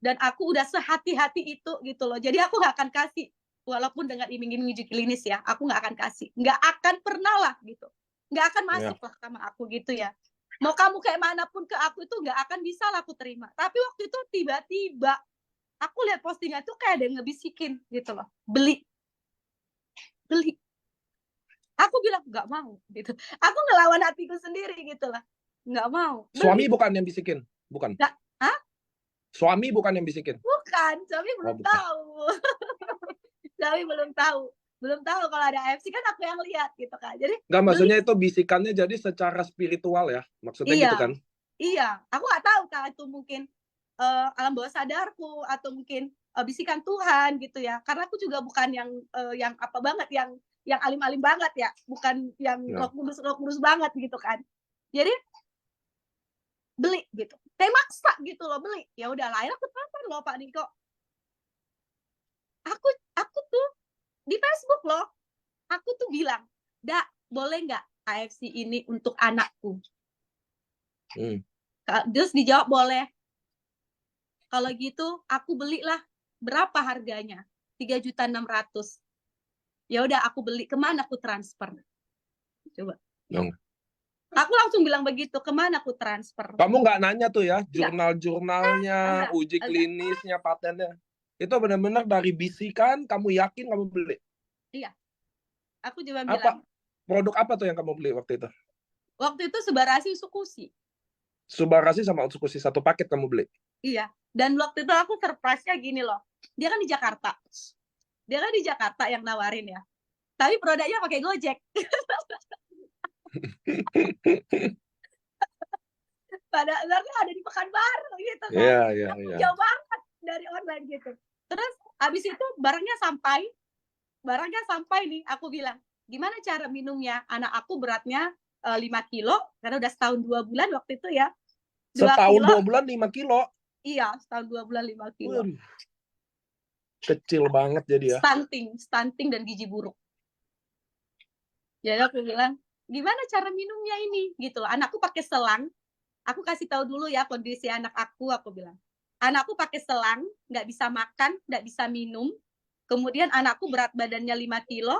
dan aku udah sehati-hati itu gitu loh. Jadi aku nggak akan kasih, walaupun dengan iming-iming uji klinis ya, aku nggak akan kasih, nggak akan pernah lah gitu, nggak akan masuk lah sama aku gitu ya. Mau kamu kayak manapun ke aku itu nggak akan bisa lah aku terima. Tapi waktu itu tiba-tiba aku lihat postingan tuh kayak ada yang ngebisikin gitu loh, beli. Aku bilang nggak mau gitu. Aku ngelawan hatiku sendiri gitu lah, nggak mau. Suami bukan yang bisikin, bukan? Hah? Suami bukan yang bisikin? Bukan, suami belum tahu. Suami belum tahu kalau ada AFC, kan aku yang lihat gitu kan. Jadi nggak, maksudnya itu bisikannya jadi secara spiritual ya, maksudnya gitu kan? Iya, aku nggak tahu kan itu mungkin alam bawah sadarku atau mungkin bisikan Tuhan gitu ya. Karena aku juga bukan yang apa banget, yang alim-alim banget ya, bukan yang roh kudus banget gitu kan. Jadi beli gitu, maksa gitu loh, beli. Ya udah lah, akhirnya aku telepon loh Pak Niko. Aku tuh di Facebook loh, aku tuh bilang, Dak, boleh nggak AFC ini untuk anakku? Terus dijawab boleh. Kalau gitu aku belilah. Berapa harganya? 3.600.000. Ya udah aku beli. Kemana aku transfer? Coba. Aku langsung bilang begitu, kemana aku transfer? Kamu nggak nanya tuh ya, Enggak. jurnal-jurnalnya, Enggak, uji enggak. klinisnya, patennya. Itu benar-benar dari bisikan, kamu yakin kamu beli. Iya, aku cuma Apa bilang. produk apa tuh yang kamu beli waktu itu? Waktu itu Subarashi Utsukushi. Subarashi sama Utsukushi satu paket kamu beli. Iya. Dan waktu itu aku surprise-nya gini loh. Dia kan di Jakarta. Dia kan di Jakarta yang nawarin ya. Tapi produknya pakai Gojek. Padahal ada di Pekanbaru gitu kan. Iya, iya, iya. Jauh banget dari online gitu. Terus habis itu barangnya sampai nih, aku bilang, gimana cara minumnya? Anak aku beratnya 5 kilo, karena udah setahun 2 bulan waktu itu ya. 2 Setahun kilo, 2 bulan 5 kilo. iya, setahun 2 bulan 5 kilo. Waduh. Kecil banget jadi ya. Stunting dan gizi buruk. Jadi aku bilang, gimana cara minumnya ini? Gitu loh. Anakku pakai selang. Aku kasih tahu dulu ya kondisi anak aku bilang. Anakku pakai selang, nggak bisa makan, nggak bisa minum. Kemudian anakku berat badannya 5 kilo.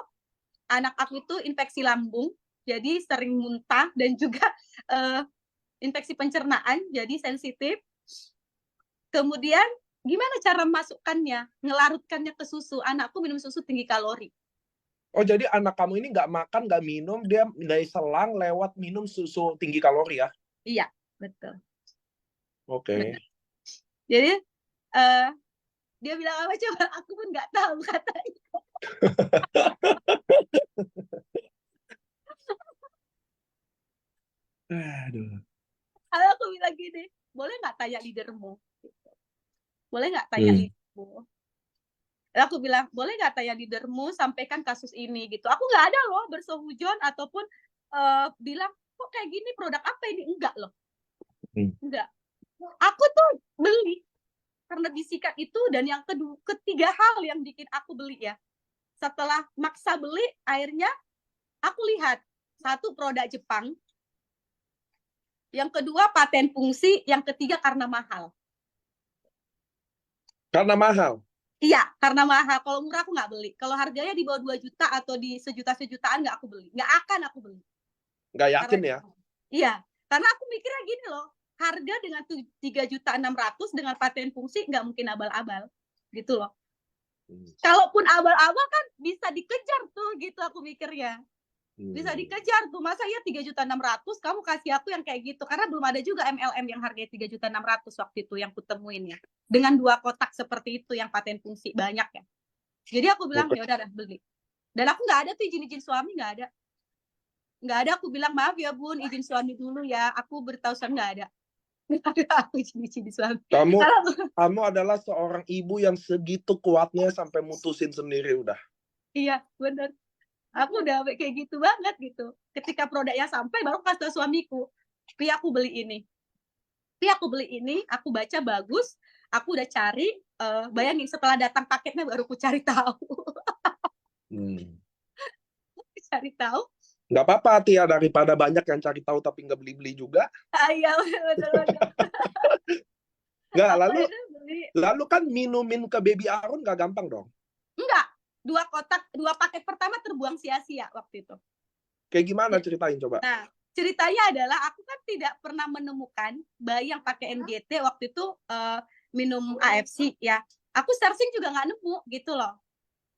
Anak aku itu infeksi lambung, jadi sering muntah dan juga infeksi pencernaan, jadi sensitif. Kemudian gimana cara masukkannya, ngelarutkannya ke susu? Anakku minum susu tinggi kalori. Oh, jadi anak kamu ini nggak makan, nggak minum, dia dari selang lewat minum susu tinggi kalori ya? Iya, betul. Oke. Betul. Jadi dia bilang apa coba? Aku pun nggak tahu katanya. Aduh. Lalu aku bilang gini, boleh nggak tanya leadermu? Boleh nggak tanya leadermu? Lalu aku bilang, boleh nggak tanya leadermu sampaikan kasus ini gitu. Aku nggak ada loh bersehujon ataupun bilang, kok kayak gini produk apa ini? Enggak loh. Enggak. Aku tuh beli karena bisikan itu, dan yang ketiga hal yang bikin aku beli ya. Setelah maksa beli, akhirnya aku lihat satu produk Jepang, yang kedua paten fungsi, yang ketiga karena mahal. Karena mahal? Iya, karena mahal. Kalau murah aku nggak beli. Kalau harganya di bawah 2 juta atau di sejuta-sejutaan nggak aku beli. Nggak akan aku beli. Nggak yakin ya? Iya, karena aku mikirnya gini loh, harga dengan 3.600.000 dengan paten fungsi nggak mungkin abal-abal, gitu loh. Kalaupun abal-abal kan bisa dikejar tuh, gitu aku mikirnya. Bisa dikejar tuh, masa ya 3.600.000 kamu kasih aku yang kayak gitu, karena belum ada juga MLM yang harganya 3.600.000 waktu itu yang kutemuin ya, dengan 2 kotak seperti itu yang paten fungsi banyak ya. Jadi aku bilang ya udah beli, dan aku nggak ada tuh izin suami, nggak ada. Aku bilang maaf ya bun, izin suami dulu ya, aku beritahu suami, nggak ada aku izin suami. Kamu adalah seorang ibu yang segitu kuatnya sampai mutusin sendiri udah. Iya benar, aku udah kayak gitu banget gitu. Ketika produknya sampai baru kasih tahu suamiku, Pi aku beli ini, aku baca bagus, aku udah cari, bayangin setelah datang paketnya baru aku cari tahu. Cari tahu. Nggak apa-apa Tia, daripada banyak yang cari tahu tapi nggak beli-beli juga. Iya betul. Nggak, lalu kan minumin ke baby Arun nggak gampang dong? Enggak, 2 paket pertama terbuang sia-sia waktu itu. Kayak gimana, ceritain coba. Nah, ceritanya adalah aku kan tidak pernah menemukan bayi yang pakai NGT waktu itu minum AFC ya. Aku searching juga nggak nemu gitu loh.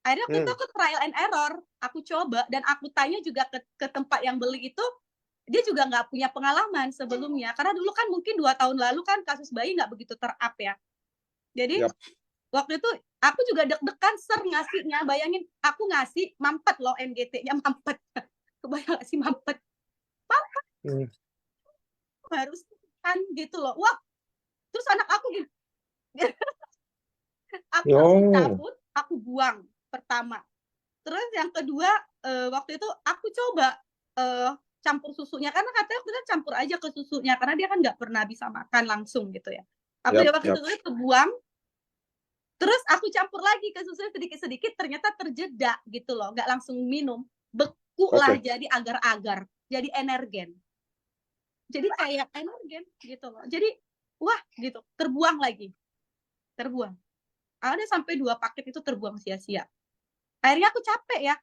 Akhirnya waktu itu aku trial and error, aku coba dan aku tanya juga ke tempat yang beli itu, dia juga nggak punya pengalaman sebelumnya. Karena dulu kan mungkin 2 tahun lalu kan kasus bayi nggak begitu ter-up ya. Jadi waktu itu aku juga deg-degan ngasihnya. Bayangin aku ngasih mampet loh, NGT-nya mampet. Kebayang nggak sih mampet? Harus kan gitu loh. Wah, terus anak aku gitu. Aku langsung cabut, aku buang pertama. Terus yang kedua, waktu itu aku coba campur susunya, karena katanya kita campur aja ke susunya, karena dia kan nggak pernah bisa makan langsung gitu ya. Aku coba ke susunya, kebuang, terus aku campur lagi ke susunya sedikit-sedikit, ternyata terjeda gitu loh, nggak langsung minum, beku lah, jadi agar-agar, jadi energen. Jadi kayak energen gitu loh. Jadi wah gitu, terbuang lagi. Terbuang. Ada sampai 2 paket itu terbuang sia-sia. Akhirnya aku capek ya.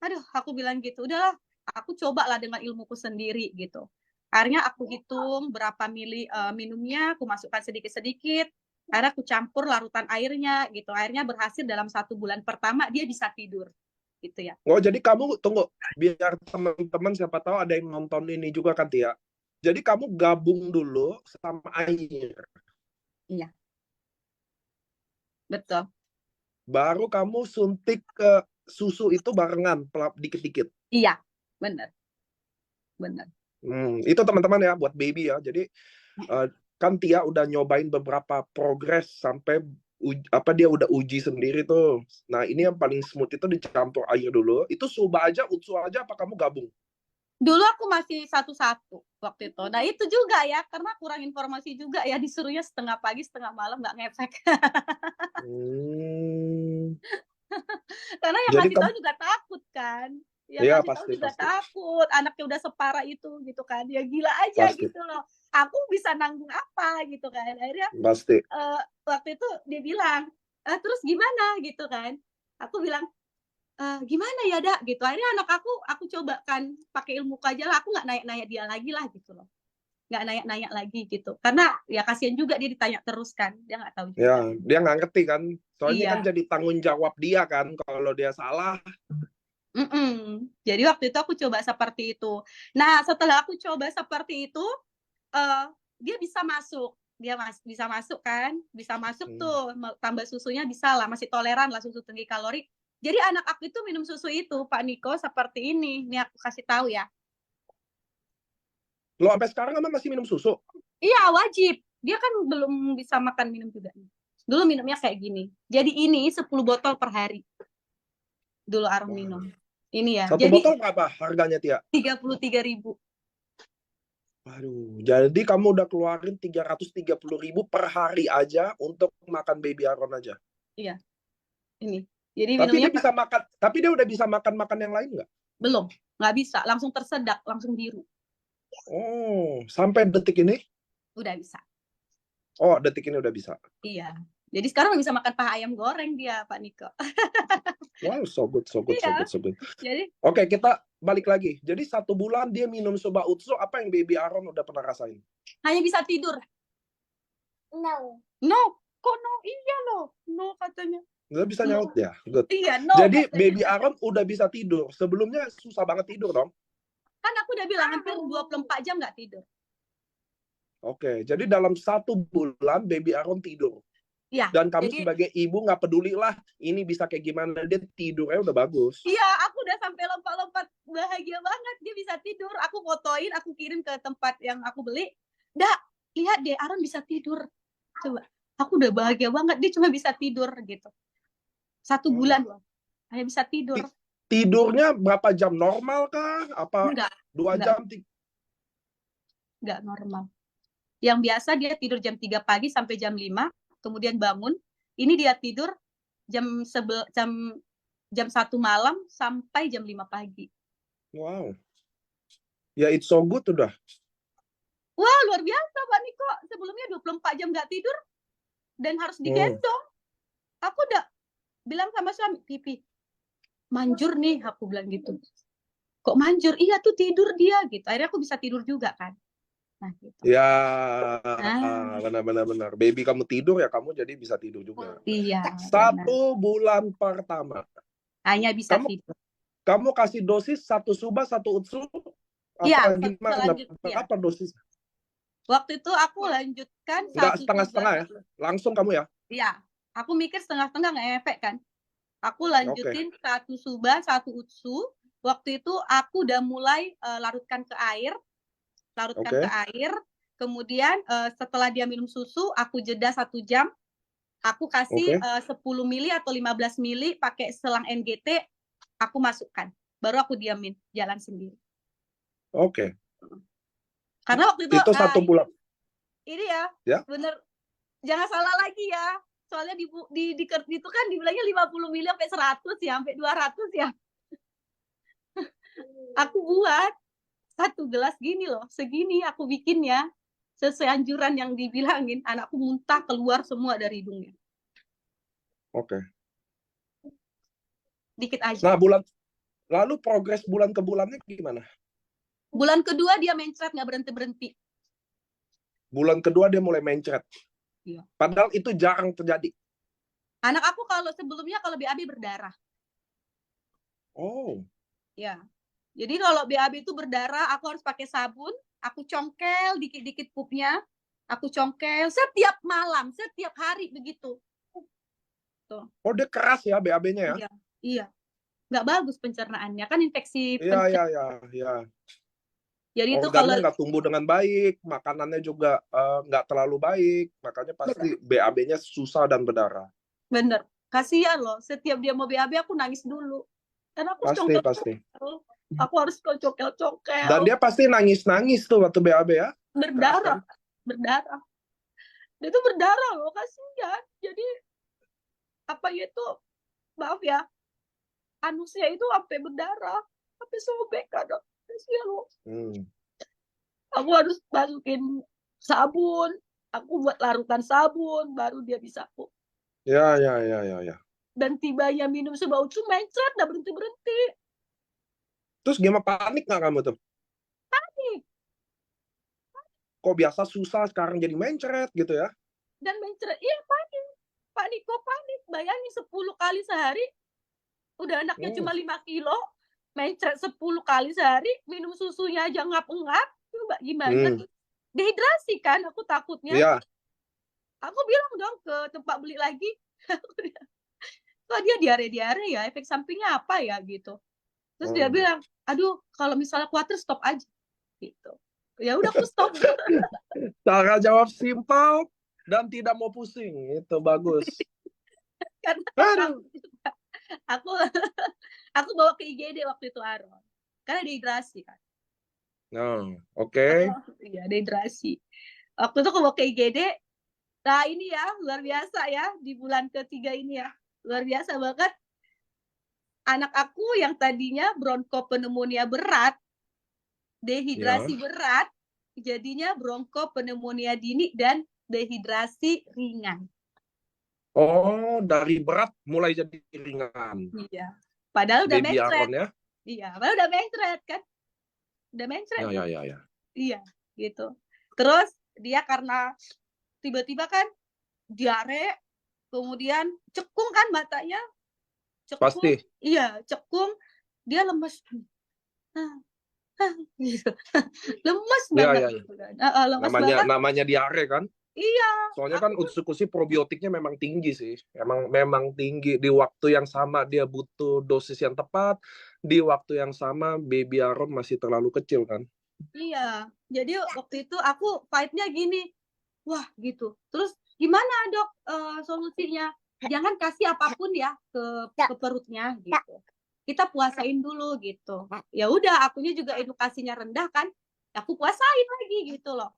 Aduh, aku bilang gitu, udahlah, aku cobalah dengan ilmuku sendiri gitu. Akhirnya aku hitung berapa mili minumnya, aku masukkan sedikit-sedikit, akhirnya aku campur larutan airnya gitu. Akhirnya berhasil dalam 1 bulan pertama dia bisa tidur gitu ya. Oh, jadi kamu tunggu, biar teman-teman siapa tahu ada yang nonton ini juga kan, Tia. Jadi kamu gabung dulu sama air. Iya, betul. Baru kamu suntik ke susu itu barengan, dikit-dikit. Iya, benar. Benar. Itu teman-teman ya, buat baby ya. Jadi kan Tia udah nyobain beberapa progres sampai dia udah uji sendiri tuh. Nah, ini yang paling smooth itu dicampur air dulu. Itu Suba aja, Utsu aja, apa kamu gabung? Dulu aku masih satu-satu waktu itu. Nah itu juga ya, karena kurang informasi juga ya, disuruhnya setengah pagi, setengah malam, nggak ngefek. Karena yang Jadi ngasih tahu juga takut kan. Yang ya ngasih tahu pasti juga pasti takut, anaknya udah separah itu gitu kan. Ya gila aja pasti gitu loh. Aku bisa nanggung apa gitu kan. Akhirnya pasti. waktu itu dia bilang, terus gimana gitu kan. Aku bilang, gimana ya dak gitu. Akhirnya anak aku coba kan pakai ilmu aja lah, aku nggak nanya-nanya dia lagi lah gitu loh, nggak nanya-nanya lagi gitu, karena ya kasihan juga dia ditanya terus kan, dia nggak tahu juga. Ya, dia nggak ngerti kan. Soalnya Iya. kan jadi tanggung jawab dia kan. Kalau dia salah. Jadi waktu itu aku coba seperti itu. Nah setelah aku coba seperti itu, dia bisa masuk, bisa masuk kan, bisa masuk tuh, tambah susunya bisa lah, masih toleran lah susu tinggi kalori. Jadi anak aku itu minum susu itu, Pak Niko, seperti ini. Nih aku kasih tahu ya. Lo sampai sekarang emang masih minum susu? Iya, wajib. Dia kan belum bisa makan minum juga. Dulu minumnya kayak gini. Jadi ini 10 botol per hari. Dulu Arum minum. Ini ya. Satu Jadi botol berapa harganya, Tia? 33.000. Waduh, jadi kamu udah keluarin 330.000 per hari aja untuk makan baby Aron aja. Iya. Ini. Jadi Tapi minumnya dia bisa makan, tapi dia udah bisa makan yang lain nggak? belum. Nggak bisa. Langsung tersedak, langsung biru. Oh, sampai detik ini? Udah bisa. Oh, detik ini udah bisa. Iya. Jadi sekarang bisa makan paha ayam goreng dia, Pak Niko. Wow, so good, so good, so Iya. good, so good. Jadi Oke, kita balik lagi. Jadi 1 bulan dia minum Soba Utsu, apa yang baby Aron udah pernah rasain? hanya bisa tidur. No. No. Kok no? Iya loh. No katanya. Nggak bisa nyaut ya? Good. Iya, no. Jadi katanya. baby Aron udah bisa tidur. Sebelumnya susah banget tidur dong. Kan aku udah bilang hampir 24 jam nggak tidur. Oke, jadi dalam 1 bulan baby Aron tidur. Iya. Dan kamu Jadi, sebagai ibu nggak peduli lah ini bisa kayak gimana, dia tidurnya udah bagus. iya, aku udah sampai lompat-lompat, bahagia banget dia bisa tidur. Aku fotoin, aku kirim ke tempat yang aku beli. Dak, lihat deh, Aron bisa tidur. Coba, aku udah bahagia banget, dia cuma bisa tidur gitu. 1 bulan loh, hanya bisa tidur. Tidurnya berapa jam? Normal kah? Apa Enggak, 2 jam? enggak normal. Yang biasa dia tidur jam 3 pagi sampai jam 5, kemudian bangun. Ini dia tidur jam 1 malam sampai jam 5 pagi. Wow. Ya, it's so good udah. Wah, luar biasa Pak Niko. Sebelumnya 24 jam nggak tidur dan harus digendong. Aku udah bilang sama suami, Pipi, manjur nih, aku bilang gitu. Kok manjur? Iya tuh tidur dia gitu. Akhirnya aku bisa tidur juga kan. Nah, gitu. Ya, benar. Baby kamu tidur ya kamu jadi bisa tidur juga. Iya. 1 bulan pertama. Hanya bisa tidur. Kamu kasih dosis 1 Suba, 1 Utsu? Iya, Gimana? Apa dosis? Waktu itu aku lanjutkan Enggak setengah-setengah ya? Langsung kamu ya? Iya, aku mikir setengah-setengah nggak efek kan. Aku lanjutin 1 Suba, 1 Utsu. Waktu itu aku udah mulai larutkan ke air. Ke air. Kemudian setelah dia minum susu, aku jeda 1 jam. Aku kasih 10 mili atau 15 mili pakai selang NGT. Aku masukkan. Baru aku diamin, jalan sendiri. Oke. Karena waktu itu 1 bulan. Ini ya, bener, jangan salah lagi ya. Soalnya di itu kan dibilangnya 50 mili sampai 100 ya, sampai 200 ya. Aku buat 1 gelas gini loh, segini aku bikin ya. Sesuai anjuran yang dibilangin, anakku muntah keluar semua dari hidungnya. Oke. Dikit aja. Nah, Lalu progres bulan ke bulannya gimana? Bulan kedua dia mencret nggak berhenti-berhenti. Bulan kedua dia mulai mencret. Iya. Padahal itu jarang terjadi. Anak aku kalau sebelumnya kalau BAB berdarah. Oh. Ya. Jadi kalau BAB itu berdarah, aku harus pakai sabun, aku congkel dikit-dikit pupnya, aku congkel setiap malam, setiap hari begitu. Tuh. Oh, dia keras ya BAB-nya ya? Iya, iya. Nggak bagus pencernaannya, kan infeksi Iya. Jadi itu Organnya kalau nggak tumbuh dengan baik, makanannya juga nggak terlalu baik, makanya pasti BAB-nya susah dan berdarah. bener, kasihan loh. Setiap dia mau BAB aku nangis dulu. Karena aku congkel. Aku harus congkel. Dan dia pasti nangis-nangis tuh waktu BAB ya? Berdarah. Dia tuh berdarah loh, kasihan. Jadi apa itu, maaf ya, anusnya itu sampai berdarah, sampai sobek kadang. Kasihan loh. Aku harus masukin sabun, aku buat larutan sabun, baru dia bisa pup. Ya. Dan tibanya minum sebaucu mencret, nggak berhenti-berhenti. Terus gimana, panik nggak kamu tuh? Panik. Kok biasa susah, sekarang jadi mencret gitu ya? Dan mencret, iya panik. Panik. Bayangin 10 kali sehari, udah anaknya cuma 5 kilo, mencret 10 kali sehari, minum susunya aja ngap-ngap, coba gimana? Dehidrasi kan, aku takutnya. Iya. Aku bilang dong ke tempat beli lagi, kok dia diare-diare ya, efek sampingnya apa ya gitu. Terus dia bilang, aduh kalau misalnya khawatir stop aja gitu. Ya udah aku stop. Cara jawab simpel dan tidak mau pusing, itu bagus. Karena aku bawa ke IGD waktu itu Aron, karena dehidrasi kan. Oke. Iya, dehidrasi. Waktu itu aku bawa ke IGD. Nah ini ya luar biasa ya, di bulan ketiga ini ya luar biasa banget. Anak aku yang tadinya bronkopneumonia berat, dehidrasi berat, jadinya bronkopneumonia dini dan dehidrasi ringan. Oh, dari berat mulai jadi ringan. Iya. Padahal udah mencret. Ya? Iya, padahal udah mencret kan. Udah mencret. Ya. Iya, gitu. Terus dia karena tiba-tiba kan diare, kemudian cekung kan matanya. Cekung. Pasti. Iya, cekung. Dia lemes. Gitu. Lemes banget. Ya. Namanya diare kan? Iya. Soalnya kan unsur-unsur probiotiknya memang tinggi sih. Memang tinggi. Di waktu yang sama dia butuh dosis yang tepat. Di waktu yang sama baby Aron masih terlalu kecil kan? Iya. Jadi waktu itu aku fight-nya gini. Wah gitu. Terus gimana dok solusinya? Jangan kasih apapun ya ke perutnya gitu. Kita puasain dulu gitu. Ya udah, akunya juga edukasinya rendah kan. Aku puasain lagi gitu loh.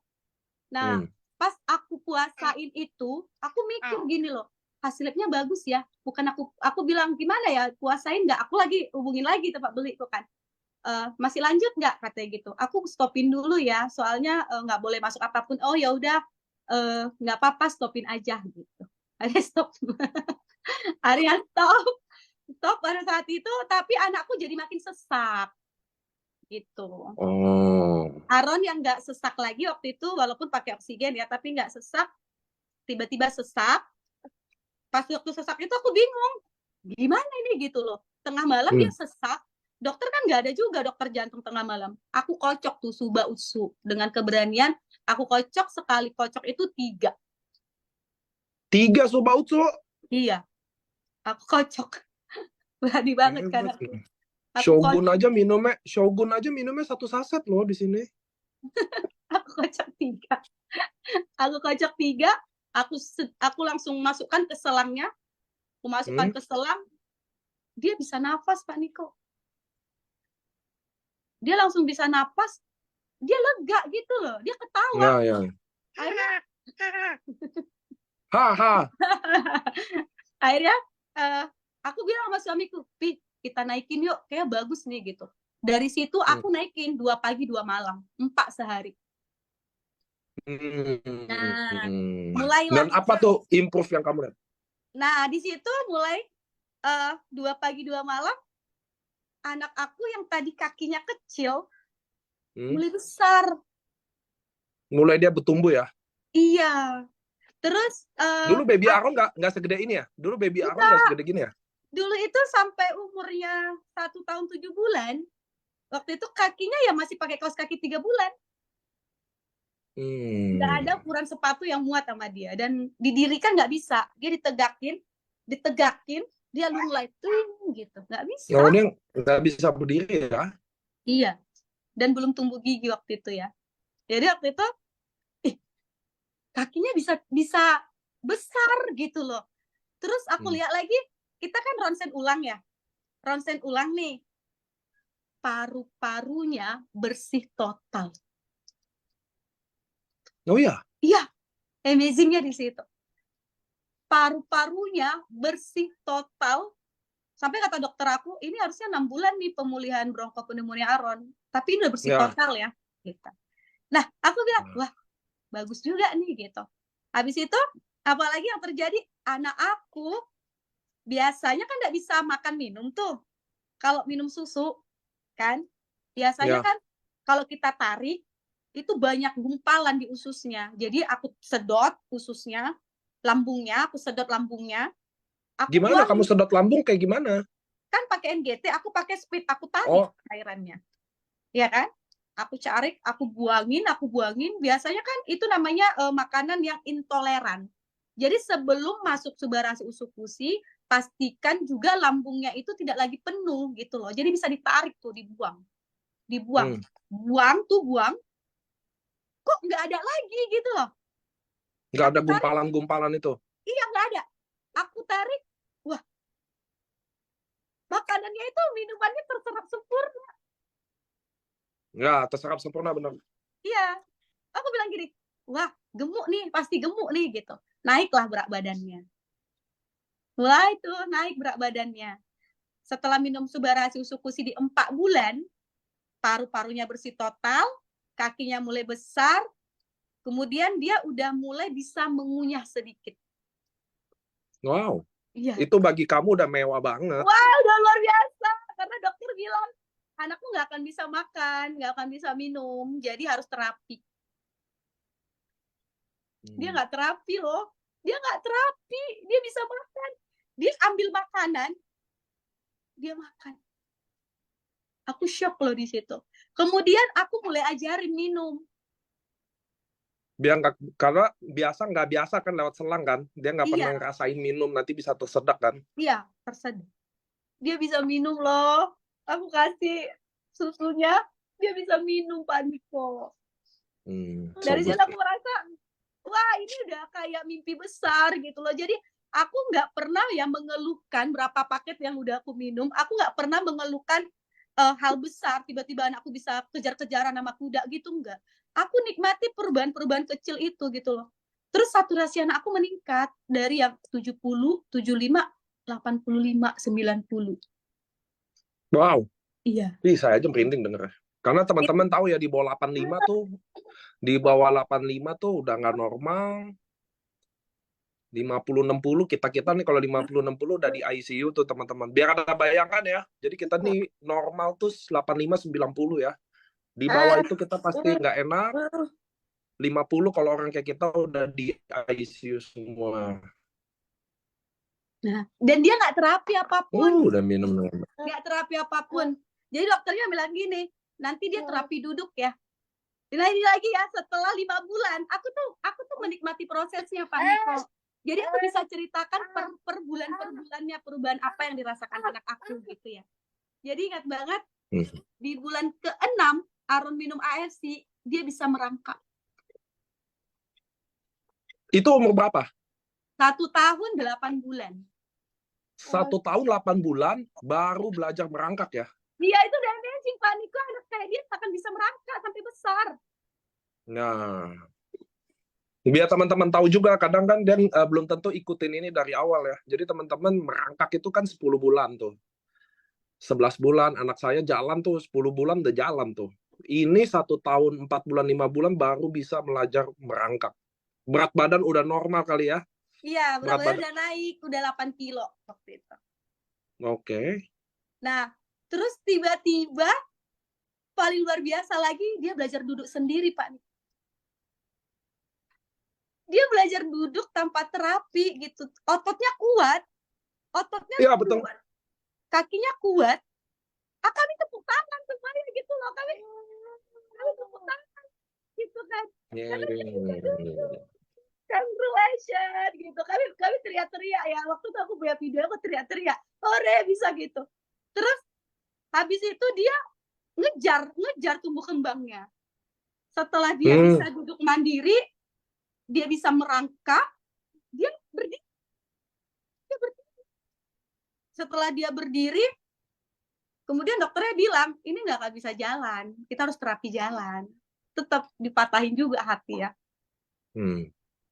Nah, pas aku puasain itu, aku mikir gini loh, hasilnya bagus ya. Bukan aku bilang gimana ya, puasain nggak? Aku lagi hubungin lagi tempat beli tuh kan. Masih lanjut nggak katanya gitu. Aku stopin dulu ya, soalnya nggak boleh masuk apapun. Oh ya udah, nggak apa-apa, stopin aja gitu. Akhirnya stop. Akhirnya stop pada saat itu, tapi anakku jadi makin sesak gitu. Aron yang nggak sesak lagi waktu itu, walaupun pakai oksigen ya, tapi nggak sesak. Tiba-tiba sesak. Pas waktu sesak itu aku bingung, gimana ini gitu loh. Tengah malam dia sesak. Dokter kan nggak ada juga dokter jantung tengah malam. Aku kocok tuh suba usu dengan keberanian. Aku kocok, sekali kocok itu 3. 3 suba usu? Iya, aku kocok. Berani banget kan aku. Shogun aja minumnya 1 saset loh di sini. Aku kocok 3. Aku langsung masukkan ke selangnya. Aku masukkan ke selang. Dia bisa nafas, Pak Niko. Dia langsung bisa nafas. Dia lega gitu loh. Dia ketawa. Ya. Akhirnya aku bilang sama suamiku, Pi, kita naikin yuk, kayak bagus nih gitu. Dari situ aku naikin 2 pagi 2 malam, 4 sehari. Nah, mulai. Dan apa tuh improve yang kamu lihat? Nah, di situ mulai 2 pagi 2 malam anak aku yang tadi kakinya kecil Hmm. mulai besar. Mulai dia bertumbuh ya. Iya. Terus Dulu baby Aaron nggak segede ini ya? Dulu baby Aaron nggak segede gini ya? dulu itu sampai umurnya 1 tahun 7 bulan. Waktu itu kakinya ya masih pakai kaos kaki 3 bulan. Nggak ada ukuran sepatu yang muat sama dia. Dan didirikan nggak bisa. Dia ditegakin, dia lunglai tuh gitu. Nggak bisa. Oh, dia nggak bisa berdiri ya? Iya. Dan belum tumbuh gigi waktu itu ya. Jadi waktu itu, kakinya bisa besar gitu loh. Terus aku lihat lagi, kita kan ronsen ulang ya. Ronsen ulang nih. Paru-parunya bersih total. Oh iya? Iya, amazing-nya di situ. Paru-parunya bersih total. Sampai kata dokter aku, ini harusnya 6 bulan nih pemulihan bronkopneumonia Aaron. Tapi ini udah bersih total ya. Gitu. Nah, aku bilang, wah, bagus juga nih gitu. Habis itu, apalagi yang terjadi, anak aku biasanya kan nggak bisa makan minum tuh. Kalau minum susu, kan, biasanya kan kalau kita tarik, itu banyak gumpalan di ususnya. Jadi aku sedot ususnya, lambungnya, aku sedot lambungnya. Gimana kamu sedot lambung kayak gimana? Kan pakai NGT, aku pakai speed, aku tarik cairannya. Ya kan? Aku cari, aku buangin. Biasanya kan itu namanya makanan yang intoleran. Jadi sebelum masuk subarasi usus-usus, pastikan juga lambungnya itu tidak lagi penuh gitu loh. Jadi bisa ditarik tuh, dibuang. Buang. Kok nggak ada lagi gitu loh. Nggak ada gumpalan-gumpalan itu? Iya, nggak ada. Aku tarik, wah, makanannya itu minumannya terserap sempurna. Ya, terserap sempurna benar. Iya, aku bilang gini, wah, gemuk nih, pasti gemuk nih gitu. Naiklah berat badannya. Wah, itu naik berat badannya. Setelah minum subarasi usus-usus di 4 bulan, paru-parunya bersih total, kakinya mulai besar, kemudian dia udah mulai bisa mengunyah sedikit. Wow. Iya. Itu bagi kamu udah mewah banget. Wah, udah luar biasa. Karena dokter bilang, anakku nggak akan bisa makan, nggak akan bisa minum, jadi harus terapi. Dia nggak terapi loh. Dia nggak terapi, dia bisa makan. Dia ambil makanan, dia makan. Aku shock loh di situ. Kemudian aku mulai ajarin minum. Karena nggak biasa kan lewat selang kan, dia nggak pernah ngerasain minum, nanti bisa tersedak kan. Iya, tersedak. Dia bisa minum loh. Aku kasih susunya, dia bisa minum, Pak Niko. Dari situ aku merasa, wah ini udah kayak mimpi besar gitu loh. Jadi aku nggak pernah ya mengeluhkan berapa paket yang udah aku minum. Aku nggak pernah mengeluhkan hal besar, tiba-tiba anakku bisa kejar-kejaran sama kuda gitu, enggak. Aku nikmati perubahan-perubahan kecil itu gitu loh. Terus saturasi anak aku meningkat dari yang 70, 75, 85, 90. Wow. Iya. Saya aja merinding denger. Karena teman-teman tahu ya di bawah 85 tuh, udah nggak normal. 50-60 kita nih kalau 50-60 udah di ICU tuh teman-teman. Biar ada bayangan ya. Jadi kita nih normal tuh 85-90 ya. Di bawah itu kita pasti nggak enak. 50 kalau orang kayak kita udah di ICU semua. Nah, dan dia nggak terapi apapun. Udah minum. Nggak terapi apapun. Jadi dokternya bilang gini, nanti dia terapi duduk ya. Nah ini lagi ya, setelah 5 bulan, aku tuh menikmati prosesnya Pak Niko. Jadi aku bisa ceritakan per bulannya perubahan apa yang dirasakan anak aku gitu ya. Jadi ingat banget, di bulan ke-6, Aaron minum AFC, dia bisa merangkak. Itu umur berapa? 1 tahun 8 bulan. 1 tahun 8 bulan baru belajar merangkak ya? Iya, itu udah amazing Pak Niko, anak kayak dia akan bisa merangkak sampai besar. Nah, biar teman-teman tahu juga, kadang kan dia belum tentu ikutin ini dari awal ya. Jadi teman-teman merangkak itu kan 10 bulan tuh. 11 bulan, anak saya jalan tuh 10 bulan udah jalan tuh. Ini 1 tahun 4 bulan 5 bulan baru bisa belajar merangkak. Berat badan udah normal kali ya? Iya, berat badan udah naik, udah 8 kilo waktu itu. Oke. Nah, Terus tiba-tiba paling luar biasa lagi, dia belajar duduk sendiri, Pak. Dia belajar duduk tanpa terapi gitu. Ototnya kuat. Iya, betul. Kuat. Kakinya kuat. Kami tepuk tangan semuanya gitu loh. Kami tepuk tangan gitu kan. Karena dia bisa duduk. Congratulations gitu. Kami teriak-teriak ya. Waktu itu aku punya video, aku teriak-teriak. Hore, bisa gitu. Terus habis itu dia ngejar tumbuh kembangnya. Setelah dia bisa duduk mandiri, dia bisa merangkak, dia berdiri. Setelah dia berdiri, kemudian dokternya bilang, ini nggak bisa jalan, kita harus terapi jalan. Tetap dipatahin juga hati ya.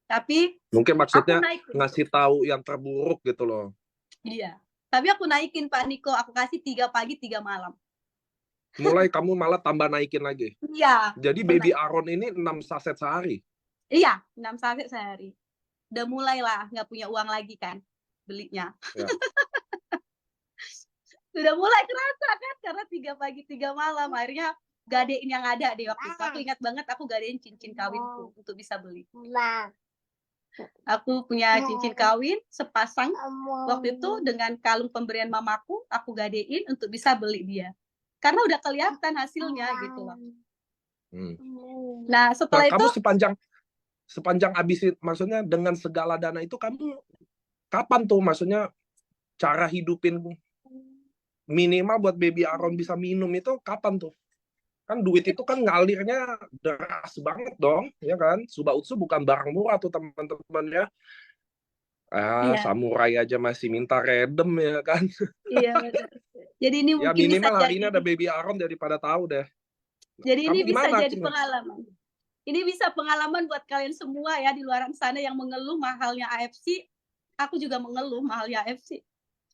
Tapi mungkin maksudnya ngasih tahu yang terburuk gitu loh. Iya. Tapi aku naikin Pak Niko, aku kasih 3 pagi 3 malam. Mulai kamu malah tambah naikin lagi. Iya. Jadi baby Aaron ini 6 saset sehari. Iya, 6 saset sehari. Udah mulailah nggak punya uang lagi kan belinya. Ya. Sudah mulai kerasa kan karena 3 pagi 3 malam akhirnya gadein yang ada deh waktu itu. Aku ingat banget aku gadein cincin kawinku untuk bisa beli. Aku punya cincin kawin sepasang waktu itu dengan kalung pemberian mamaku, aku gadein untuk bisa beli dia. Karena udah kelihatan hasilnya gitu loh. Nah, setelah itu kamu sepanjang habis maksudnya dengan segala dana itu kamu kapan tuh maksudnya cara hidupin minimal buat baby Aaron bisa minum itu kapan tuh? Kan duit itu kan ngalirnya deras banget dong, ya kan? Subah Utsu bukan barang murah tuh teman-teman ya. Samurai aja masih minta redem ya kan? Iya. Jadi ini ya mungkin minimal bisa hari ini ada baby Aaron daripada tahu deh. Jadi ini bisa jadi pengalaman. Ini bisa pengalaman buat kalian semua ya di luar sana yang mengeluh mahalnya AFC. Aku juga mengeluh mahalnya AFC.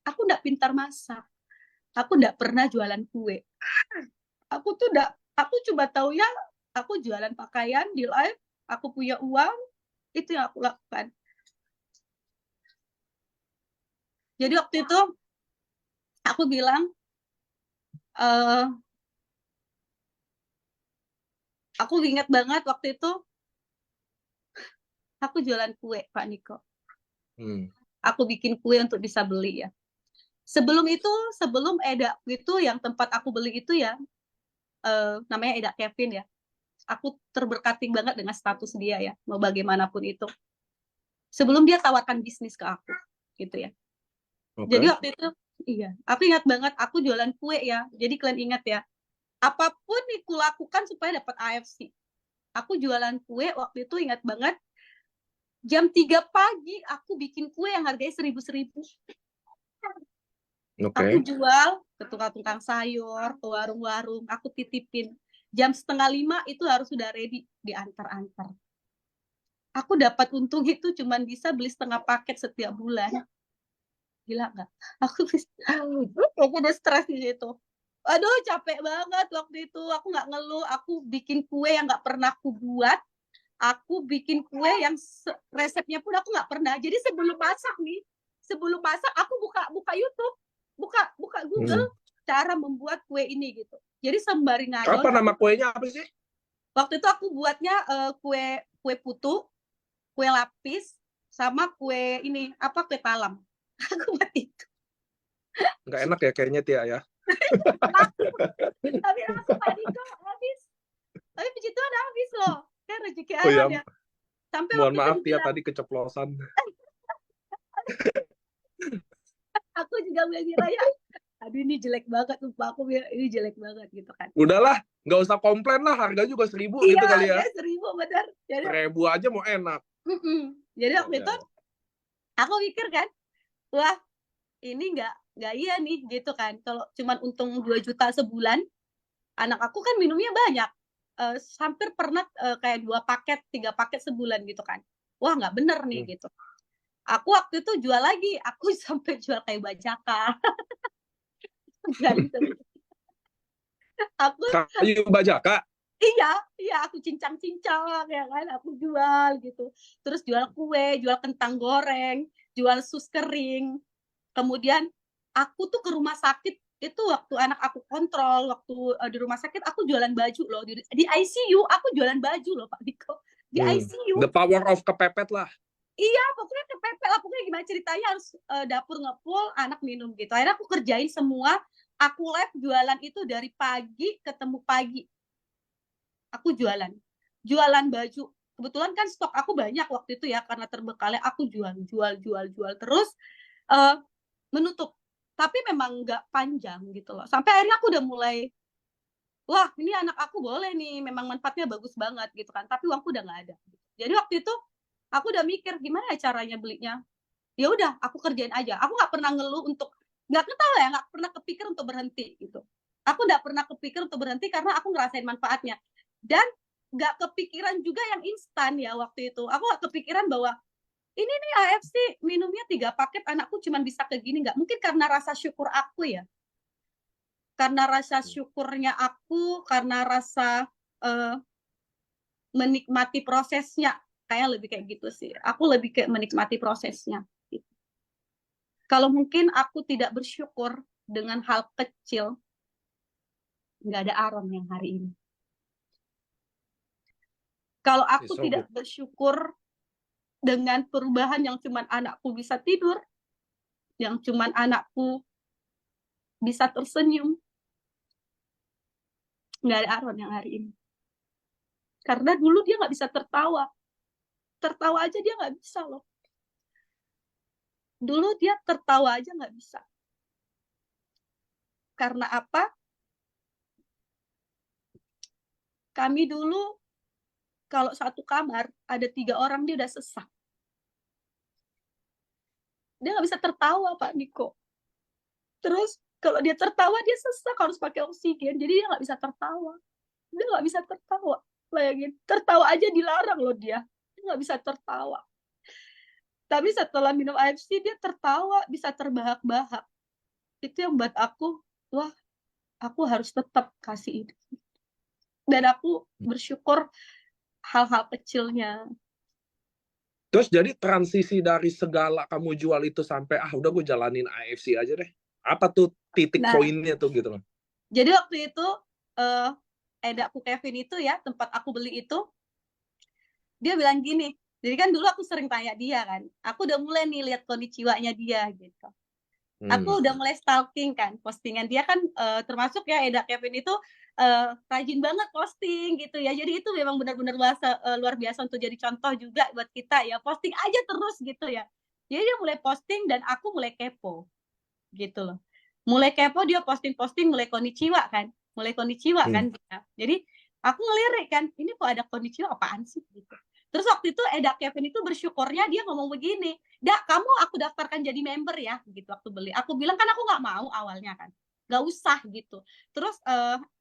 Aku nggak pintar masak. Aku nggak pernah jualan kue. Aku cuma tahu ya, aku jualan pakaian di live, aku punya uang, itu yang aku lakukan. Jadi waktu itu aku bilang, aku ingat banget waktu itu aku jualan kue, Pak Niko. Aku bikin kue untuk bisa beli ya. Sebelum Eda itu yang tempat aku beli itu ya, namanya Eda Kevin ya. Aku terberkati banget dengan status dia ya, mau bagaimanapun itu. Sebelum dia tawarkan bisnis ke aku, gitu ya. Jadi waktu itu, iya, aku ingat banget aku jualan kue ya. Jadi kalian ingat ya, apapun aku lakukan supaya dapat AFC. Aku jualan kue waktu itu ingat banget. Jam 3 pagi aku bikin kue yang harganya 1.000. Aku jual ke tukang sayur, ke warung-warung, aku titipin. Jam 4:30 itu harus sudah ready diantar-antar. Aku dapat untung itu cuma bisa beli setengah paket setiap bulan. Gila nggak? Aku udah stres di situ. Aduh, capek banget waktu itu. Aku nggak ngeluh. Aku bikin kue yang nggak pernah aku buat. Aku bikin kue yang resepnya pun aku nggak pernah. Jadi sebelum masak aku buka YouTube, buka Google cara membuat kue ini gitu. Jadi sembari ngadon. Apa nama kuenya apa sih? Waktu itu aku buatnya kue putu, kue lapis, sama kue ini kue talam. Aku buat itu. Nggak enak ya kayaknya Tia ya. Tapi langsung Pak Niko habis. Tapi puji Tuhan habis loh. Kan rezeki Aaron ya. Sampai mohon maaf Tia tadi keceplosan. Aku juga bilang ya, aduh ini jelek banget, lupa aku bilang ini jelek banget gitu kan. Udahlah, nggak usah komplain lah, harga juga 1.000 gitu kali ya. Iya, 1.000 benar. 1.000 aja mau enak. Jadi waktu itu aku pikir kan, wah ini nggak iya nih gitu kan. Kalau cuma untung 2 juta sebulan, anak aku kan minumnya banyak. Hampir pernah kayak 2 paket, 3 paket sebulan gitu kan. Wah nggak bener nih gitu. Aku waktu itu jual lagi, aku sampai jual kayak bajaka. Aku kayu bajaka. Iya, aku cincang-cincang ya kan, aku jual gitu. Terus jual kue, jual kentang goreng, jual sus kering. Kemudian aku tuh ke rumah sakit itu waktu anak aku kontrol, waktu di rumah sakit aku jualan baju loh, di ICU aku jualan baju loh Pak Diko, di ICU. The power of kepepet lah. Iya, pokoknya kepepet lah, pokoknya gimana ceritanya harus dapur ngepul, anak minum gitu. Akhirnya aku kerjain semua, aku live jualan itu dari pagi ketemu pagi. Aku jualan baju. Kebetulan kan stok aku banyak waktu itu ya, karena terbekali aku jual terus menutup. Tapi memang nggak panjang gitu loh. Sampai akhirnya aku udah mulai, wah ini anak aku boleh nih, memang manfaatnya bagus banget gitu kan. Tapi uangku udah nggak ada. Jadi waktu itu aku udah mikir gimana ya caranya belinya. Ya udah, aku kerjain aja. Aku nggak pernah ngeluh untuk, nggak ketawa ya, nggak pernah kepikir untuk berhenti gitu. Aku nggak pernah kepikir untuk berhenti karena aku ngerasain manfaatnya. Dan nggak kepikiran juga yang instan ya waktu itu. Aku nggak kepikiran bahwa ini nih AFC minumnya 3 paket, anakku cuma bisa ke gini. Nggak mungkin, karena rasa syukur aku ya. Karena rasa syukurnya aku, karena rasa menikmati prosesnya. Kayak lebih kayak gitu sih. Aku lebih kayak menikmati prosesnya. Kalau mungkin aku tidak bersyukur dengan hal kecil, nggak ada Aaron yang hari ini. Kalau aku So tidak bersyukur dengan perubahan yang cuman anakku bisa tidur, yang cuman anakku bisa tersenyum, nggak ada Aaron yang hari ini. Karena dulu dia nggak bisa tertawa. Tertawa aja dia nggak bisa loh. Dulu dia tertawa aja nggak bisa. Karena apa? Kami dulu kalau satu kamar ada 3 orang dia udah sesak. Dia nggak bisa tertawa Pak Niko. Terus kalau dia tertawa dia sesak, harus pakai oksigen, jadi dia nggak bisa tertawa. Dia nggak bisa tertawa. Bayangin, tertawa aja dilarang loh dia nggak bisa tertawa. Tapi setelah minum AFC dia tertawa, bisa terbahak-bahak. Itu yang buat aku, wah, aku harus tetap kasih ini. Dan aku bersyukur hal-hal kecilnya. Terus jadi transisi dari segala kamu jual itu sampai udah gue jalanin AFC aja deh. Apa tuh titik poinnya tuh gitu loh? Jadi waktu itu edaku Kevin itu ya, tempat aku beli itu, dia bilang gini. Jadi kan dulu aku sering tanya dia kan, aku udah mulai nih lihat kondisi jiwanya dia gitu. Aku udah mulai stalking kan, postingan dia kan termasuk ya Eda Kevin itu rajin banget posting gitu ya. Jadi itu memang benar-benar luar biasa untuk jadi contoh juga buat kita ya. Posting aja terus gitu ya. Jadi dia mulai posting dan aku mulai kepo gitu loh. Mulai kepo, dia posting-posting mulai konnichiwa kan. Mulai konnichiwa kan. Jadi aku ngelirik kan, ini kok ada konnichiwa apaan sih gitu. Terus waktu itu Eda Kevin itu bersyukurnya dia ngomong begini, "Dak, kamu aku daftarkan jadi member ya," gitu waktu beli. Aku bilang kan aku nggak mau awalnya kan, nggak usah gitu. Terus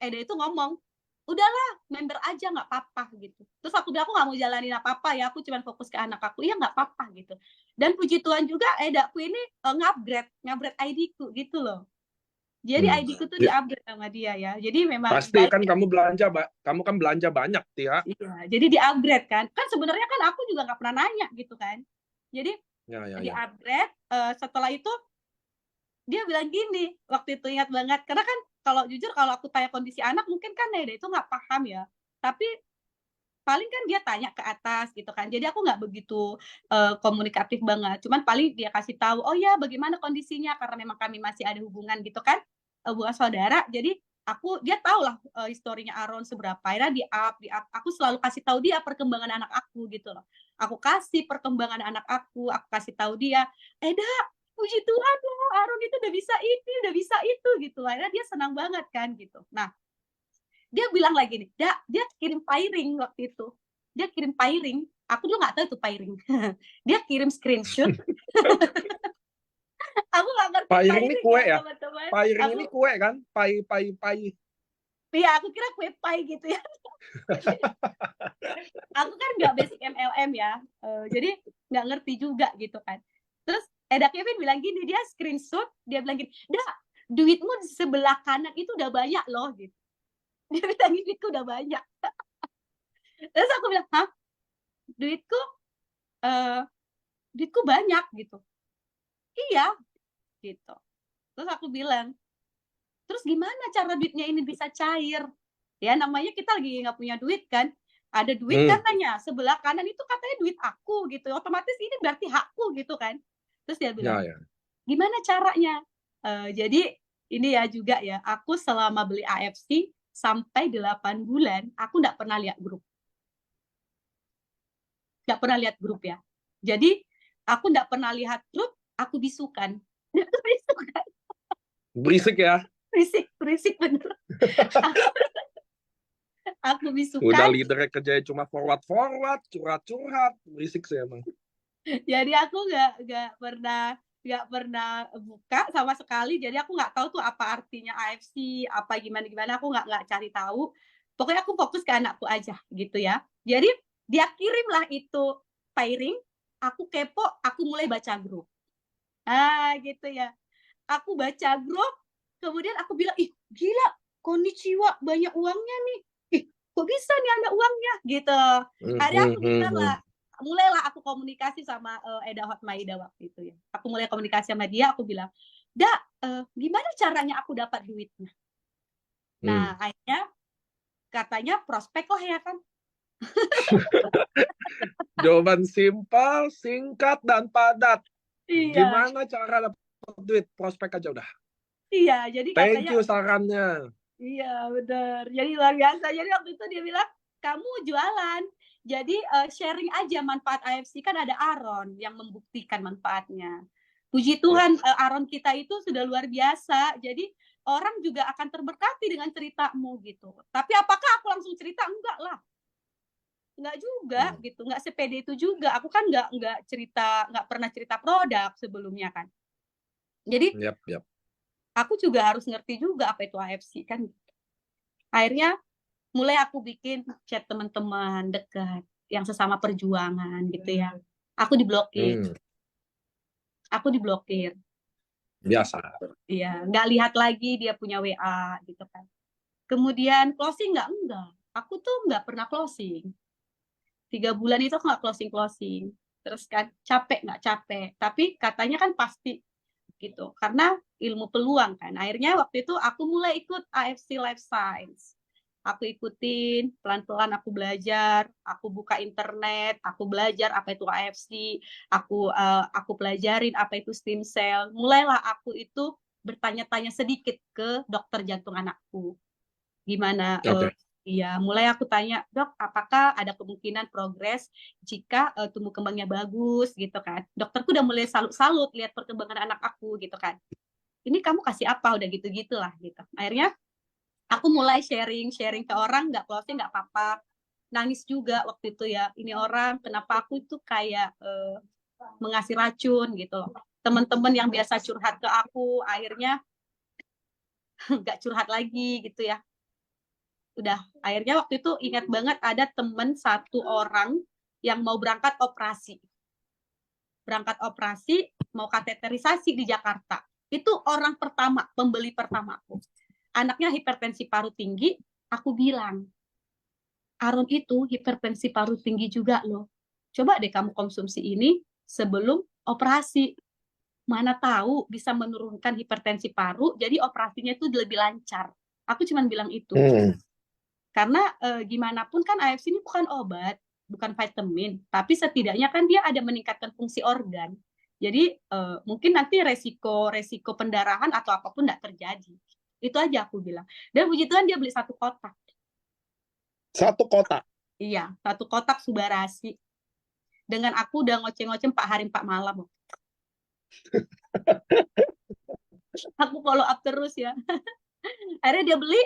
Eda itu ngomong, "Udahlah, member aja nggak apa-apa," gitu. Terus aku bilang aku nggak mau jalanin apa-apa ya, aku cuma fokus ke anak aku. Iya nggak apa-apa gitu. Dan puji Tuhan juga Edaku ini ngupgrade ID-ku gitu loh. Jadi ID-ku tuh di-upgrade sama dia ya. Jadi memang pasti kan ya. Kamu kan belanja banyak, Tia. Iya, jadi di-upgrade kan. Kan sebenarnya kan aku juga nggak pernah nanya gitu kan. Jadi di-upgrade, setelah itu dia bilang gini, waktu itu ingat banget. Karena kan kalau jujur kalau aku tanya kondisi anak mungkin kan Eda itu nggak paham ya. Tapi paling kan dia tanya ke atas gitu kan. Jadi aku nggak begitu komunikatif banget. Cuman paling dia kasih tahu, oh ya bagaimana kondisinya, karena memang kami masih ada hubungan gitu kan, hubungan saudara. Jadi dia tahu lah historinya Aaron seberapa. Akhirnya di up. Aku selalu kasih tahu dia perkembangan anak aku gitu loh. Aku kasih perkembangan anak aku kasih tahu dia, Eda, puji Tuhan loh, Aaron itu udah bisa ini, udah bisa itu gitu. Akhirnya dia senang banget kan gitu. Nah, dia bilang lagi nih, dia kirim piring waktu itu. Dia kirim piring, aku dulu nggak tahu itu piring. Dia kirim screenshot. Aku nggak ngerti piring ini kue ya, teman-teman. Piring ini kue kan, pai. Iya, aku kira kue pai gitu ya. Aku kan nggak basic MLM ya, jadi nggak ngerti juga gitu kan. Terus Eda Kevin bilang gini, dia screenshot, dia bilang gini, duitmu di sebelah kanan itu udah banyak loh gitu. Dia bilang duitku udah banyak. Terus aku bilang, hah? Duitku banyak gitu. Iya, gitu. Terus aku bilang, Terus gimana cara duitnya ini bisa cair? Ya namanya kita lagi nggak punya duit kan. Ada duit katanya, sebelah kanan itu katanya duit aku gitu. Otomatis ini berarti hakku gitu kan. Terus dia bilang, Ya, ya. gimana caranya? Jadi ini ya juga ya, aku selama beli AFC sampai 8 bulan, aku nggak pernah lihat grup. Nggak pernah lihat grup ya. Jadi aku nggak pernah lihat grup, aku bisukan. Bisukan. Berisik ya. Berisik bener. Aku Udah bisukan. leadernya kerjanya cuma forward, curhat, berisik sih emang. Jadi aku nggak pernah buka sama sekali. Jadi aku nggak tahu tuh apa artinya AFC, apa gimana. Aku nggak cari tahu. Pokoknya aku fokus ke anakku aja gitu ya. Jadi dia kirimlah itu pairing, aku kepo, aku mulai baca grup. Gitu ya. Aku baca grup, kemudian aku bilang, ih gila, konnichiwa, banyak uangnya nih. Ih, kok bisa nih ada uangnya? Gitu. Akhirnya aku bilang lah, mulailah aku komunikasi sama Eda Hotmaida waktu itu ya. Aku mulai komunikasi sama dia, aku bilang, gimana caranya aku dapat duitnya? Nah, akhirnya katanya prospek lah ya kan. Jawaban simpel, singkat, dan padat. Iya. Gimana cara dapat duit? Prospek aja udah. Iya, jadi katanya. Thank you sarannya. Iya, benar. Jadi luar biasa. Jadi waktu itu dia bilang, kamu jualan. Jadi sharing aja manfaat AFC. Kan ada Aaron yang membuktikan manfaatnya. Puji Tuhan, Aaron kita itu sudah luar biasa. Jadi orang juga akan terberkati dengan ceritamu gitu. Tapi apakah aku langsung cerita? Enggak lah. Enggak juga gitu. Enggak sepede itu juga. Aku kan enggak pernah cerita produk sebelumnya kan. Jadi aku juga harus ngerti juga apa itu AFC kan. Akhirnya mulai aku bikin chat teman-teman dekat yang sesama perjuangan gitu ya. Aku diblokir. Biasa. Iya, nggak lihat lagi dia punya WA gitu kan. Kemudian closing enggak. Aku tuh nggak pernah closing. 3 bulan itu aku nggak closing. Terus kan nggak capek. Tapi katanya kan pasti gitu. Karena ilmu peluang kan. Akhirnya waktu itu aku mulai ikut AFC Life Science. Aku ikutin, pelan-pelan aku belajar, aku buka internet, aku belajar apa itu AFC, aku pelajarin apa itu stem cell. Mulailah aku itu bertanya-tanya sedikit ke dokter jantung anakku. Gimana? Iya, mulai aku tanya, dok, apakah ada kemungkinan progres jika tumbuh kembangnya bagus gitu kan? Dokterku udah mulai salut-salut lihat perkembangan anak aku gitu kan. Ini kamu kasih apa? Udah gitu-gitulah gitu. Akhirnya aku mulai sharing ke orang, nggak closing nggak apa-apa. Nangis juga waktu itu ya. Ini orang kenapa aku itu kayak mengasih racun gitu loh. Teman-teman yang biasa curhat ke aku akhirnya nggak curhat lagi gitu ya. Udah, akhirnya waktu itu ingat banget ada temen 1 orang yang mau berangkat operasi. Mau kateterisasi di Jakarta. Itu orang pertama, pembeli pertamaku. Anaknya hipertensi paru tinggi, aku bilang, Aaron itu hipertensi paru tinggi juga loh. Coba deh kamu konsumsi ini sebelum operasi. Mana tahu bisa menurunkan hipertensi paru, jadi operasinya itu lebih lancar. Aku cuma bilang itu. Karena gimana pun kan AFC ini bukan obat, bukan vitamin, tapi setidaknya kan dia ada meningkatkan fungsi organ. Jadi mungkin nanti resiko pendarahan atau apapun tidak terjadi. Itu aja aku bilang. Dan puji Tuhan dia beli 1 kotak. 1 kotak? Iya, 1 kotak Subarasi. Dengan aku udah ngoceh-ngoceh 4 hari 4 malam. Aku follow up terus ya. Akhirnya dia beli.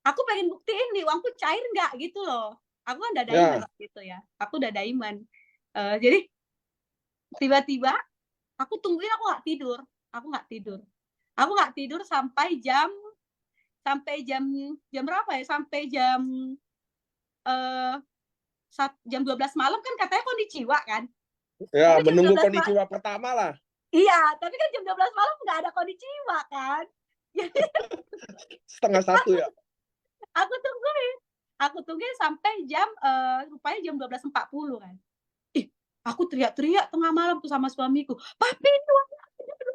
Aku pengen buktiin nih uangku cair nggak gitu loh. Aku kan udah diamond gitu ya. Aku udah diamond. Jadi tiba-tiba aku tungguin, aku nggak tidur. Aku nggak tidur sampai jam berapa ya? Sampai jam 12 malam kan katanya konnichiwa kan. Ya, menunggu konnichiwa pertama lah. Iya, tapi kan jam 12 malam nggak ada konnichiwa kan. 12:30 ya. Aku tungguin sampai jam rupanya jam 12.40 kan. Aku teriak-teriak tengah malam tuh sama suamiku, papi,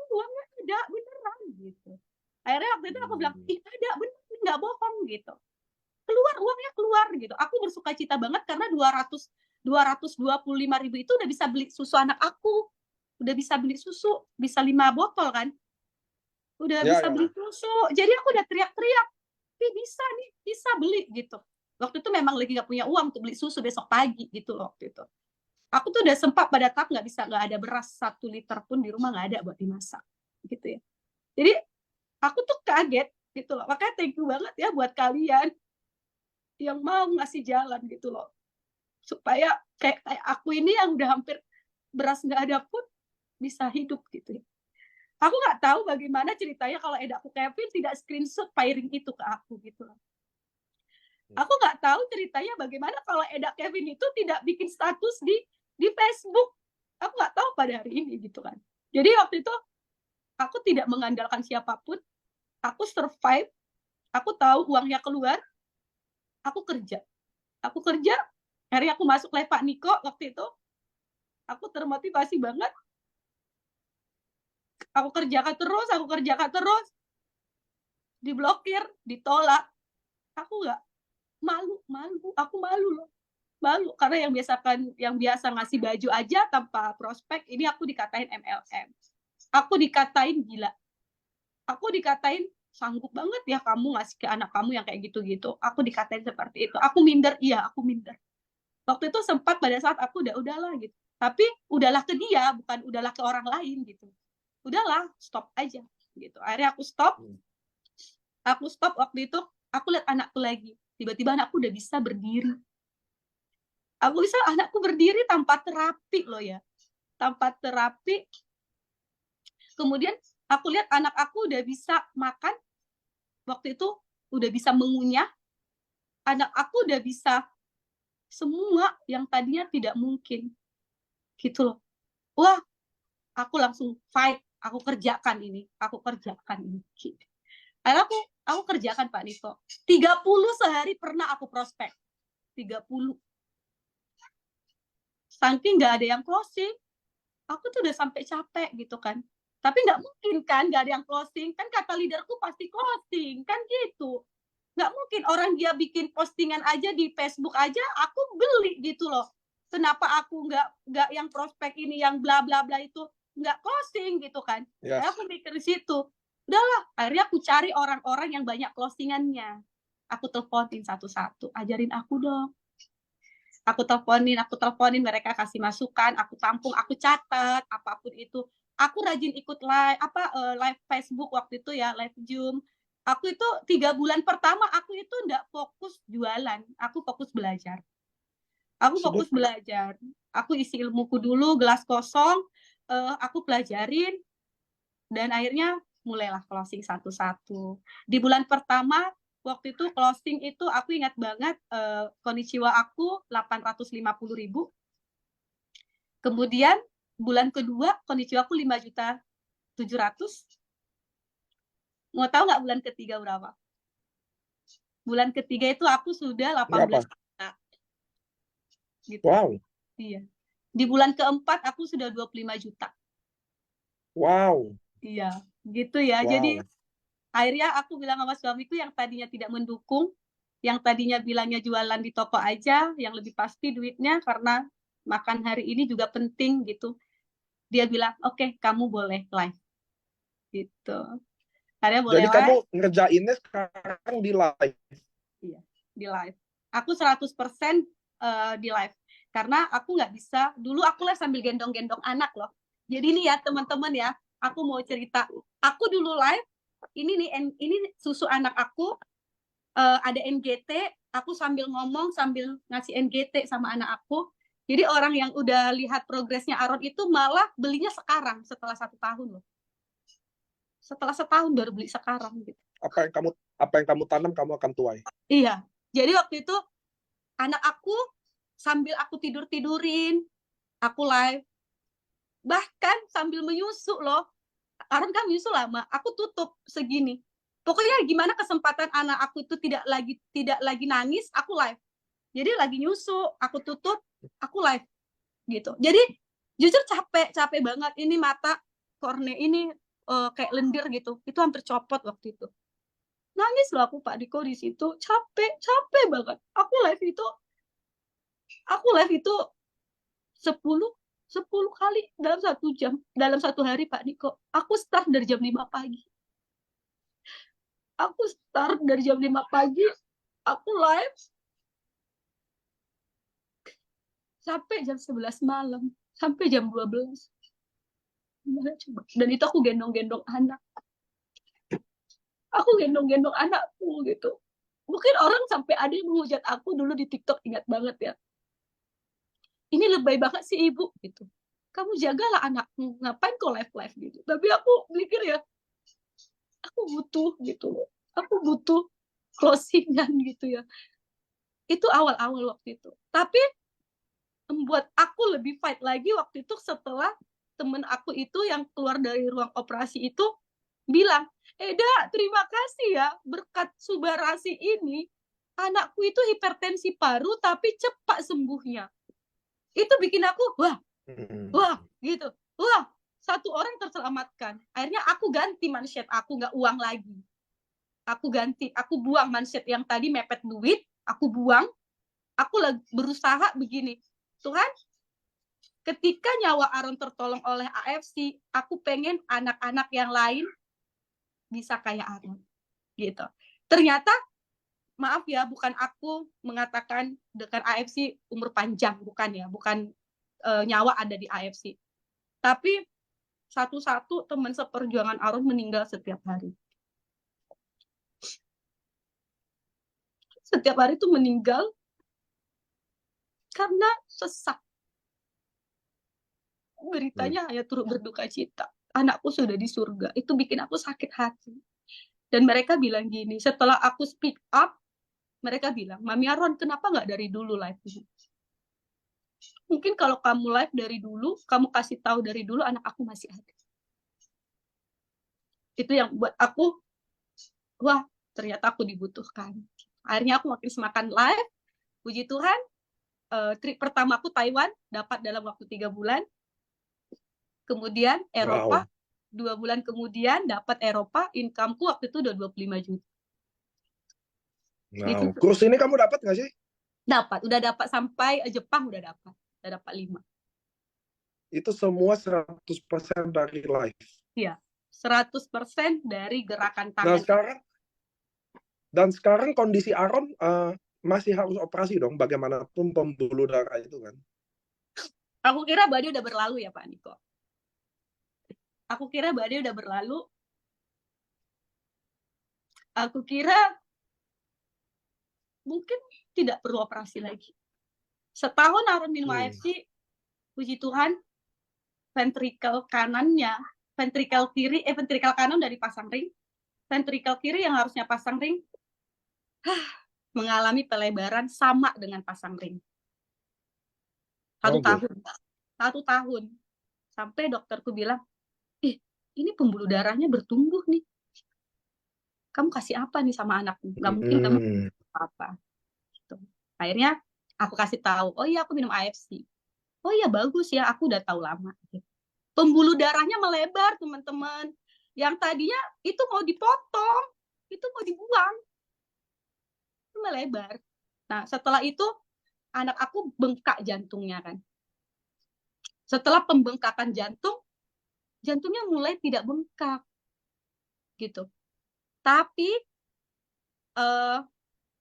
uangnya ada beneran gitu. Akhirnya waktu itu aku bilang, ih ada, bener, nggak bohong gitu. Keluar, uangnya keluar gitu. Aku bersuka cita banget karena 225.000 itu udah bisa beli susu anak aku. Udah bisa beli susu, bisa 5 botol kan. Udah bisa beli susu. Jadi aku udah teriak-teriak, bisa nih, bisa beli gitu. Waktu itu memang lagi nggak punya uang untuk beli susu besok pagi gitu loh waktu itu. Aku tuh udah sempat pada tahap nggak ada beras 1 liter pun di rumah, nggak ada buat dimasak gitu ya. Jadi aku tuh kaget gitu loh. Makanya thank you banget ya buat kalian yang mau ngasih jalan gitu loh. Supaya kayak aku ini yang udah hampir beras nggak ada pun bisa hidup gitu ya. Aku nggak tahu bagaimana ceritanya kalau Edaku Kevin tidak screenshot piring itu ke aku gitu loh. Aku nggak tahu ceritanya bagaimana kalau Eda Kevin itu tidak bikin status di Facebook. Aku nggak tahu pada hari ini gitu kan. Jadi waktu itu aku tidak mengandalkan siapapun. Aku survive. Aku tahu uangnya keluar. Aku kerja. Hari aku masuk live Pak Niko waktu itu. Aku termotivasi banget. Aku kerjakan terus. Diblokir, ditolak. Aku nggak malu. Aku malu loh. Malu karena yang biasa ngasih baju aja tanpa prospek, ini aku dikatain MLM. Aku dikatain gila. Aku dikatain sanggup banget ya kamu ngasih ke anak kamu yang kayak gitu-gitu. Aku dikatain seperti itu. Aku minder, aku minder. Waktu itu sempat pada saat aku udahlah gitu. Tapi udahlah ke dia, bukan udahlah ke orang lain gitu. Udahlah, stop aja gitu. Akhirnya aku stop. Aku stop waktu itu, aku lihat anakku lagi. Tiba-tiba anakku udah bisa berdiri. Anakku berdiri tanpa terapi loh ya. Tanpa terapi. Kemudian aku lihat anak aku udah bisa makan. Waktu itu udah bisa mengunyah. Anak aku udah bisa semua yang tadinya tidak mungkin. Gitu loh. Wah, aku langsung fight. Aku kerjakan ini. Akhirnya aku kerjakan Pak Niko. 30 sehari pernah aku prospek. 30. Saking nggak ada yang closing, aku tuh udah sampai capek gitu kan. Tapi nggak mungkin kan nggak ada yang closing. Kan kata leaderku pasti closing. Kan gitu. Nggak mungkin orang dia bikin postingan aja di Facebook aja, aku beli gitu loh. Kenapa aku nggak yang prospek ini, yang bla bla bla itu nggak closing gitu kan. Yes. Aku mikir di situ. Udahlah, akhirnya aku cari orang-orang yang banyak closingannya. Aku teleponin satu-satu, ajarin aku dong. Aku teleponin, mereka kasih masukan, aku tampung, aku catat, apapun itu. Aku rajin ikut live Facebook waktu itu ya, live Zoom. Aku itu 3 bulan pertama, aku itu nggak fokus jualan, aku fokus belajar. Aku isi ilmuku dulu, gelas kosong, aku pelajarin, dan akhirnya mulailah closing satu-satu. Di bulan pertama, waktu itu closing itu aku ingat banget, konnichiwa aku 850.000. Kemudian bulan kedua konnichiwa aku 5.700.000. Mau tahu nggak bulan ketiga berapa? Bulan ketiga itu aku sudah 18 juta. Gitu. Wow. Iya. Di bulan keempat aku sudah 25 juta. Wow. Iya, gitu ya. Wow. Jadi akhirnya aku bilang sama suamiku yang tadinya tidak mendukung, yang tadinya bilangnya jualan di toko aja, yang lebih pasti duitnya karena makan hari ini juga penting gitu. Dia bilang, oke, kamu boleh live. Gitu. Akhirnya boleh jadi live. Kamu ngerjainnya sekarang di live? Iya, di live. Aku 100% di live. Karena aku nggak bisa, dulu aku live sambil gendong-gendong anak loh. Jadi nih ya teman-teman ya, aku mau cerita. Aku dulu live, ini susu anak aku, ada NGT, aku sambil ngomong, sambil ngasih NGT sama anak aku. Jadi orang yang udah lihat progresnya Aron itu malah belinya sekarang, setelah 1 tahun loh. Setelah setahun baru beli sekarang gitu. Apa yang kamu tanam, kamu akan tuai. Iya. Jadi waktu itu anak aku sambil aku tidurin, aku live. Bahkan sambil menyusu loh. Aron kan menyusu lama, aku tutup segini. Pokoknya gimana kesempatan anak aku itu tidak lagi nangis, aku live. Jadi lagi nyusu, aku tutup, aku live gitu. Jadi jujur capek banget, ini mata kornea ini kayak lendir gitu. Itu hampir copot waktu itu. Nangis loh aku Pak Diko di situ. Capek banget. Aku live itu 10 kali dalam 1 jam, dalam 1 hari Pak Niko. Aku start dari jam 5 pagi. Aku live sampai jam 11 malam, sampai jam 12. Gimana coba? Dan itu aku gendong-gendong anak. Anakku gitu. Mungkin orang sampai ada yang menghujat aku dulu di TikTok, ingat banget ya. Ini lebay banget sih ibu gitu. Kamu jagalah anakmu, ngapain kau live gitu. Tapi aku mikir ya, aku butuh gitu loh. Aku butuh closingan gitu ya. Itu awal-awal waktu itu. Tapi membuat aku lebih fight lagi waktu itu setelah temen aku itu yang keluar dari ruang operasi itu bilang, Eda, terima kasih ya, berkat Subarasi ini, anakku itu hipertensi paru tapi cepat sembuhnya. Itu bikin aku, wah, gitu. Wah, 1 orang terselamatkan. Akhirnya aku ganti mindset aku, nggak uang lagi. Aku buang mindset yang tadi mepet duit, aku buang. Aku berusaha begini, Tuhan, ketika nyawa Aaron tertolong oleh AFC, aku pengen anak-anak yang lain bisa kayak Aaron, gitu. Ternyata, maaf ya, bukan aku mengatakan dengan AFC umur panjang, bukan ya, bukan nyawa ada di AFC. Tapi satu-satu teman seperjuangan Aaron meninggal setiap hari. Setiap hari itu meninggal karena sesak. Beritanya hanya turut berduka cita. Anakku sudah di surga. Itu bikin aku sakit hati. Dan mereka bilang gini, setelah aku speak up, mereka bilang, Mami Aaron, kenapa nggak dari dulu live ini? Mungkin kalau kamu live dari dulu, kamu kasih tahu dari dulu, anak aku masih ada. Itu yang buat aku, wah, ternyata aku dibutuhkan. Akhirnya aku makin semakin live. Puji Tuhan, trip pertama aku Taiwan, dapat dalam waktu 3 bulan. Kemudian Eropa, 2 bulan kemudian dapat Eropa, income-ku waktu itu udah 25 juta. Wow. Kurs ini kamu dapat nggak sih? Udah dapat sampai Jepang udah dapat 5. Itu semua 100% dari live. Iya, 100% dari gerakan tangan. Nah, sekarang kondisi Aaron masih harus operasi dong, bagaimanapun pembuluh darah itu kan. Aku kira badai udah berlalu ya Pak Niko. Aku kira mungkin tidak perlu operasi lagi. Setahun Aaron minum AFC, puji Tuhan, ventrikel kanan udah dipasang ring, ventrikel kiri yang harusnya pasang ring, mengalami pelebaran sama dengan pasang ring. 1 tahun. Sampai dokterku bilang, ini pembuluh darahnya bertumbuh nih. Kamu kasih apa nih sama anakmu? Gak mungkin kamu apa. Gitu. Akhirnya aku kasih tahu, oh iya aku minum AFC. Oh iya bagus ya, aku udah tahu lama. Pembuluh darahnya melebar teman-teman. Yang tadinya itu mau dipotong, itu mau dibuang. Itu melebar. Nah setelah itu anak aku bengkak jantungnya kan. Setelah pembengkakan jantungnya mulai tidak bengkak. Gitu. Tapi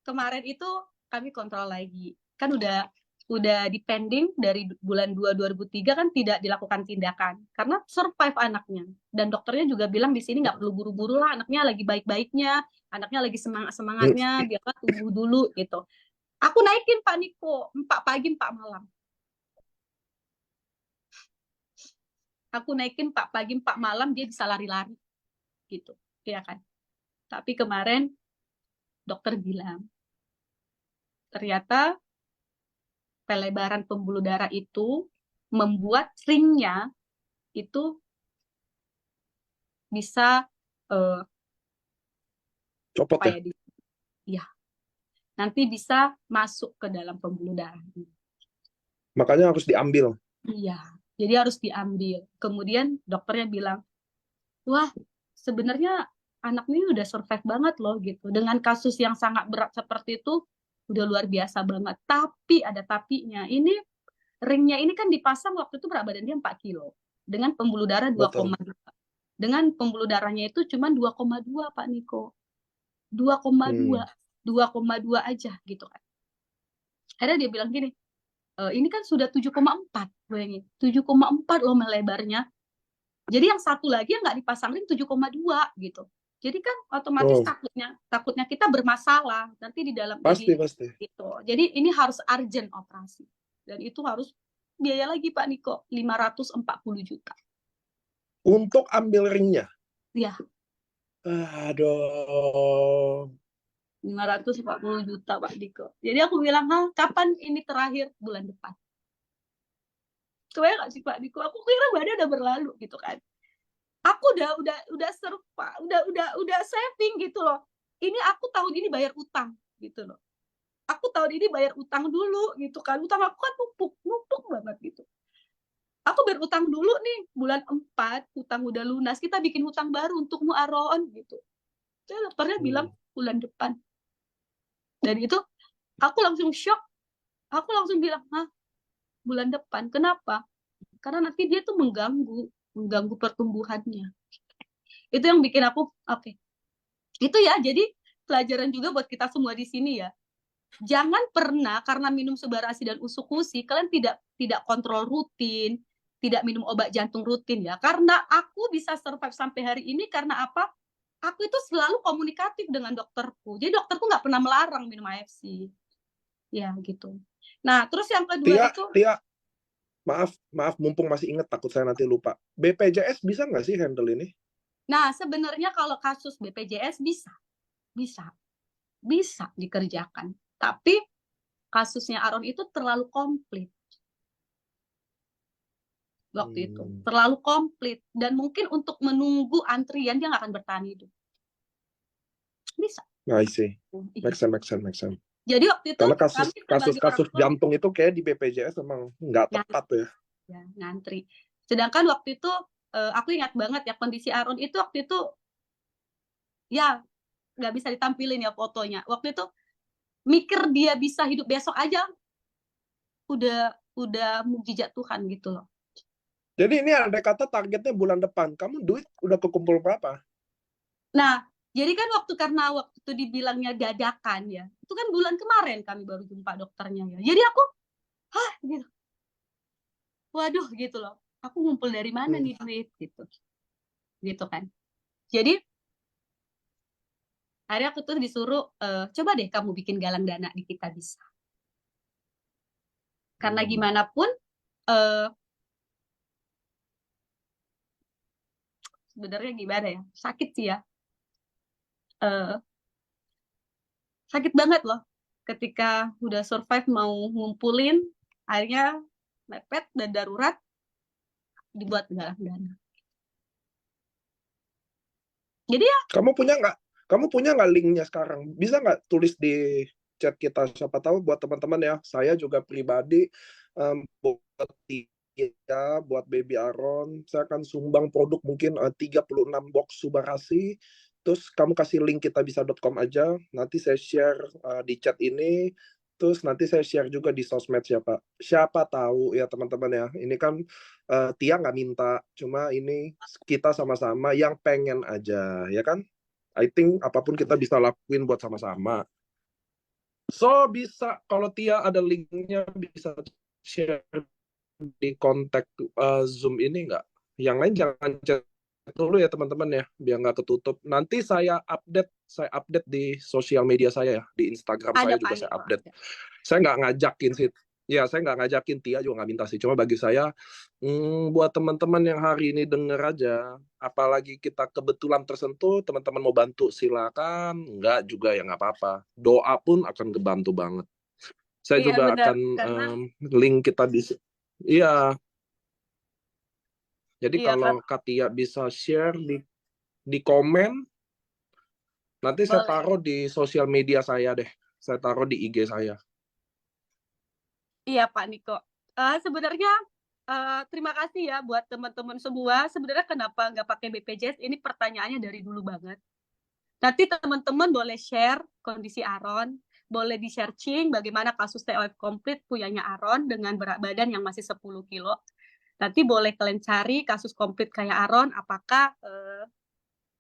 kemarin itu kami kontrol lagi. Kan udah dipending dari bulan 2 2003 kan tidak dilakukan tindakan karena survive anaknya. Dan dokternya juga bilang di sini nggak perlu buru-buru lah, anaknya lagi baik-baiknya, anaknya lagi semangatnya, biarlah tumbuh dulu gitu. Aku naikin Pak Niko 4 pagi 4 malam. Dia bisa lari-lari gitu, ya kan. Tapi kemarin dokter bilang ternyata pelebaran pembuluh darah itu membuat ringnya itu bisa copot ya? Nanti bisa masuk ke dalam pembuluh darah. Makanya harus diambil. Iya, jadi harus diambil. Kemudian dokternya bilang, wah sebenarnya anak ini udah survive banget loh gitu. Dengan kasus yang sangat berat seperti itu udah luar biasa banget. Tapi ada tapinya. Ini ringnya ini kan dipasang waktu itu berat badan dia 4 kilo dengan pembuluh darah Betul. 2,2. Dengan pembuluh darahnya itu cuma 2,2 Pak Niko. 2,2. 2,2 aja gitu kan. Akhirnya dia bilang gini, ini kan sudah 7,4, bayangin. 7,4 loh melebarnya. Jadi yang satu lagi yang nggak dipasang ring 7,2 gitu. Jadi kan otomatis Oh, takutnya kita bermasalah nanti di dalam pasti. gitu. Jadi ini harus urgent operasi. Dan itu harus biaya lagi Pak Niko, 540 juta. Untuk ambil ringnya. Ya, Aduh. 540 juta Pak Niko. Jadi aku bilang, kapan ini terakhir? Bulan depan. Kebayang nggak sih Pak Niko? Aku kira badan udah berlalu gitu kan. Aku udah serpa, udah saving gitu loh. Ini aku tahun ini bayar utang gitu loh. Aku tahun ini bayar utang dulu gitu kan. Utang aku kan numpuk banget gitu. Aku bayar utang dulu nih, bulan 4, utang udah lunas, kita bikin hutang baru untukmu Aron gitu. Jadi dokternya bilang bulan depan. Dan itu aku langsung shock. Aku langsung bilang, bulan depan. Kenapa? Karena nanti dia tuh mengganggu pertumbuhannya. Itu yang bikin aku, oke. Itu ya, jadi pelajaran juga buat kita semua di sini ya. Jangan pernah karena minum sebarasi dan usuk-usi kalian tidak kontrol rutin, tidak minum obat jantung rutin ya. Karena aku bisa survive sampai hari ini karena apa? Aku itu selalu komunikatif dengan dokterku. Jadi dokterku nggak pernah melarang minum AFC. Ya gitu. Nah, terus yang kedua itu, Tia, maaf, mumpung masih inget, takut saya nanti lupa. BPJS bisa nggak sih handle ini? nah sebenarnya kalau kasus BPJS bisa dikerjakan. Tapi kasusnya Aron itu terlalu komplit waktu itu, terlalu komplit dan mungkin untuk menunggu antrian dia nggak akan bertahan hidup. Bisa. I see. Make sense. Jadi waktu itu Karena kami sebagai kasus orang tua jantung itu kayak di BPJS memang nggak tepat ya. ngantri. Sedangkan waktu itu aku ingat banget ya kondisi Aron itu waktu itu ya nggak bisa ditampilin ya fotonya. Waktu itu mikir dia bisa hidup besok aja udah mukjizat Tuhan gitu loh. Jadi ini ada kata targetnya bulan depan. Kamu duit udah kekumpul berapa? Nah, jadi kan karena waktu itu dibilangnya dadakan ya. Itu kan bulan kemarin kami baru jumpa dokternya ya. Jadi aku, gitu. Waduh gitu loh. Aku ngumpul dari mana nih duit gitu. Gitu kan. Jadi akhirnya aku tuh disuruh, coba deh kamu bikin galang dana di Kita Bisa. Karena gimana pun, sebenarnya gimana ya, sakit sih ya. Sakit banget loh. Ketika udah survive mau ngumpulin, akhirnya mepet dan darurat, dibuat galang dana. Jadi ya. Kamu punya nggak linknya sekarang? Bisa nggak tulis di chat kita? Siapa tahu buat teman-teman ya. Saya juga pribadi buat Tia, buat Baby Aron, saya akan sumbang produk mungkin 36 box Subarasi. Terus kamu kasih link kitabisa.com aja. Nanti saya share di chat ini. Terus nanti saya share juga di sosmed siapa tahu ya teman-teman ya. Ini kan Tia nggak minta, cuma ini kita sama-sama yang pengen aja, ya kan? I think apapun kita bisa lakuin buat sama-sama. So bisa kalau Tia ada linknya bisa share di kontak Zoom ini nggak? Yang lain jangan chat dulu ya teman-teman ya, biar nggak ketutup. Nanti saya update di sosial media saya ya, di Instagram saya juga saya update. Saya nggak ngajakin sih. Ya, saya nggak ngajakin, Tia juga nggak minta sih. Cuma bagi saya, buat teman-teman yang hari ini denger aja, apalagi kita kebetulan tersentuh, teman-teman mau bantu, silakan. Nggak juga ya nggak apa-apa. Doa pun akan kebantu banget. Saya juga benar, akan link kita di... Iya. Jadi kalau Kak Tia bisa share di komen, nanti saya taruh di sosial media saya deh. Saya taruh di IG saya. Iya Pak Niko. Sebenarnya Terima kasih ya buat teman-teman semua. Sebenarnya kenapa nggak pakai BPJS? Ini pertanyaannya dari dulu banget. Nanti teman-teman boleh share kondisi Aaron, boleh di-searching bagaimana kasus TOF komplit punyanya Aaron dengan berat badan yang masih 10 kilo. Nanti boleh kalian cari kasus komplit kayak Aaron, apakah